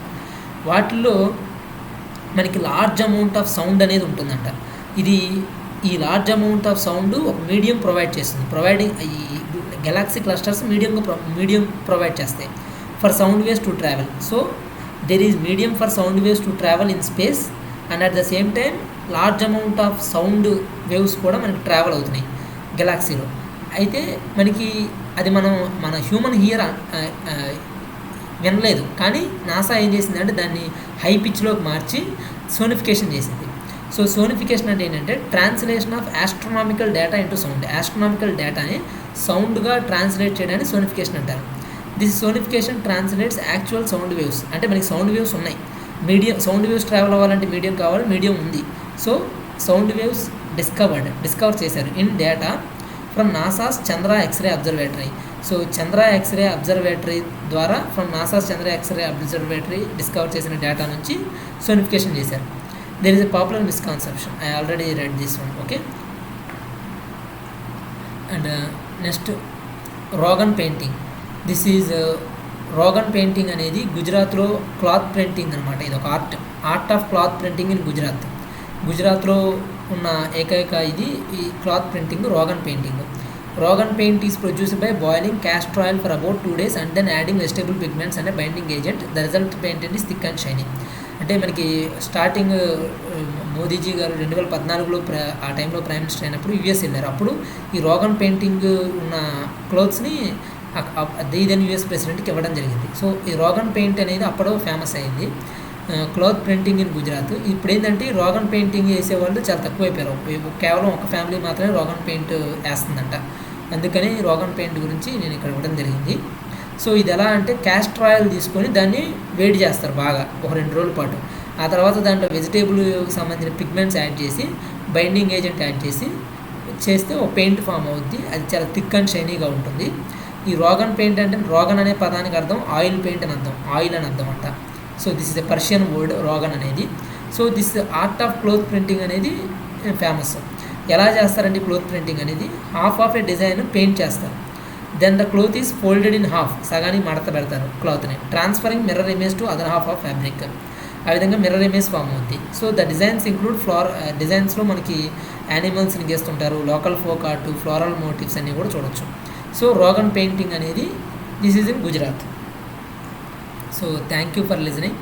వాటిల్లో మనకి లార్జ్ అమౌంట్ ఆఫ్ సౌండ్ అనేది ఉంటుందంట. ఈ లార్జ్ అమౌంట్ ఆఫ్ సౌండ్ ఒక మీడియం ప్రొవైడ్ చేస్తుంది. ఈ గెలాక్సీ క్లస్టర్స్ మీడియం ప్రొవైడ్ చేస్తాయి for sound waves to travel. So there is medium for sound waves to travel in space and at the same time large amount of sound waves కూడా మనకి travel అవుతున్నాయి గెలాక్సీలో. అయితే మనకి అది మన human here వినలేదు, కానీ నాసా ఏం చేసిందంటే దాన్ని హై పిచ్లోకి మార్చి సోనిఫికేషన్ చేసింది. సో సోనిఫికేషన్ అంటే ఏంటంటే translation of astronomical data into sound. Astronomical డేటాని సౌండ్గా ట్రాన్స్లేట్ చేయడానికి సోనిఫికేషన్ అంటారు. This sonification translates actual sound waves. అంటే మనకి సౌండ్ వేవ్స్ ఉన్నాయి, సౌండ్ వేవ్స్ ట్రావెల్ అవ్వాలంటే మీడియం కావాలి, మీడియం ఉంది. సో సౌండ్ వేవ్స్ డిస్కవర్ చేశారు in data from NASA's Chandra X-ray observatory. So Chandra X-ray observatory ద్వారా from NASA's Chandra X-ray observatory discover చేసిన data నుంచి సోనిఫికేషన్ చేశారు. There is a popular misconception. I already read this one. Okay. And next Rogan painting. This is Rogan painting అనేది గుజరాత్లో cloth printing అనమాట. ఇది ఒక art of cloth printing in గుజరాత్లో ఉన్న ఏకైక ఇది ఈ cloth printing Rogan painting. Rogan paint is produced by boiling castor oil for about 2 days and then adding vegetable pigments and binding agent. The result paint is thick and shining. అంటే మనకి starting Modiji గారు 2014లో ఆ టైంలో ప్రైమ్ మినిస్టర్ అయినప్పుడు US వెళ్ళారు. అప్పుడు ఈ Rogan painting ఉన్న క్లోత్స్ని దెన్ యుఎస్ ప్రెసిడెంట్కి ఇవ్వడం జరిగింది. సో ఈ రోగన్ పెయింట్ అనేది అప్పుడు ఫేమస్ అయింది, క్లాత్ ప్రింటింగ్ ఇన్ గుజరాత్. ఇప్పుడు ఏంటంటే రోగన్ పెయింటింగ్ వేసేవాళ్ళు చాలా తక్కువైపోయారు. కేవలం ఒక ఫ్యామిలీ మాత్రమే రోగన్ పెయింట్ వేస్తుందంట. అందుకని రోగన్ పెయింట్ గురించి నేను ఇక్కడ ఇవ్వడం జరిగింది. సో ఇది ఎలా అంటే క్యాస్టర్ ఆయిల్ తీసుకొని దాన్ని వేడి చేస్తారు బాగా ఒక 2 రోజుల పాటు. ఆ తర్వాత దాంట్లో వెజిటేబుల్కి సంబంధించిన పిగ్మెంట్స్ యాడ్ చేసి బైండింగ్ ఏజెంట్ యాడ్ చేస్తే ఒక పెయింట్ ఫామ్ అవుద్ది. అది చాలా థిక్ అండ్ షైనీగా ఉంటుంది. ఈ రోగన్ పెయింట్ అంటే రోగన్ అనే పదానికి అర్థం ఆయిల్ పెయింట్ అని అర్థం, ఆయిల్ అని అర్థం అంట. So this is a Persian word Rogan అనేది. So this art of cloth printing అనేది ఫేమస్. ఎలా చేస్తారండి క్లోత్ ప్రింటింగ్ అనేది? Half of a design paint చేస్తారు, then the cloth is folded in half, సగానికి మడత పెడతారు క్లాత్ని, transferring mirror image to other half of fabric. ఆ విధంగా మిర్రర్ ఇమేజ్ ఫామ్ అవుతుంది. సో ద డిజైన్స్ ఇంక్లూడ్ డిజైన్స్లో మనకి యానిమల్స్ని గీస్తుంటారు, local folk art, floral motives అన్నీ కూడా చూడొచ్చు. సో రోగన్ పెయింటింగ్ అనేది this is in Gujarat. So thank you for listening.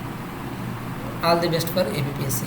All the best for APPSC.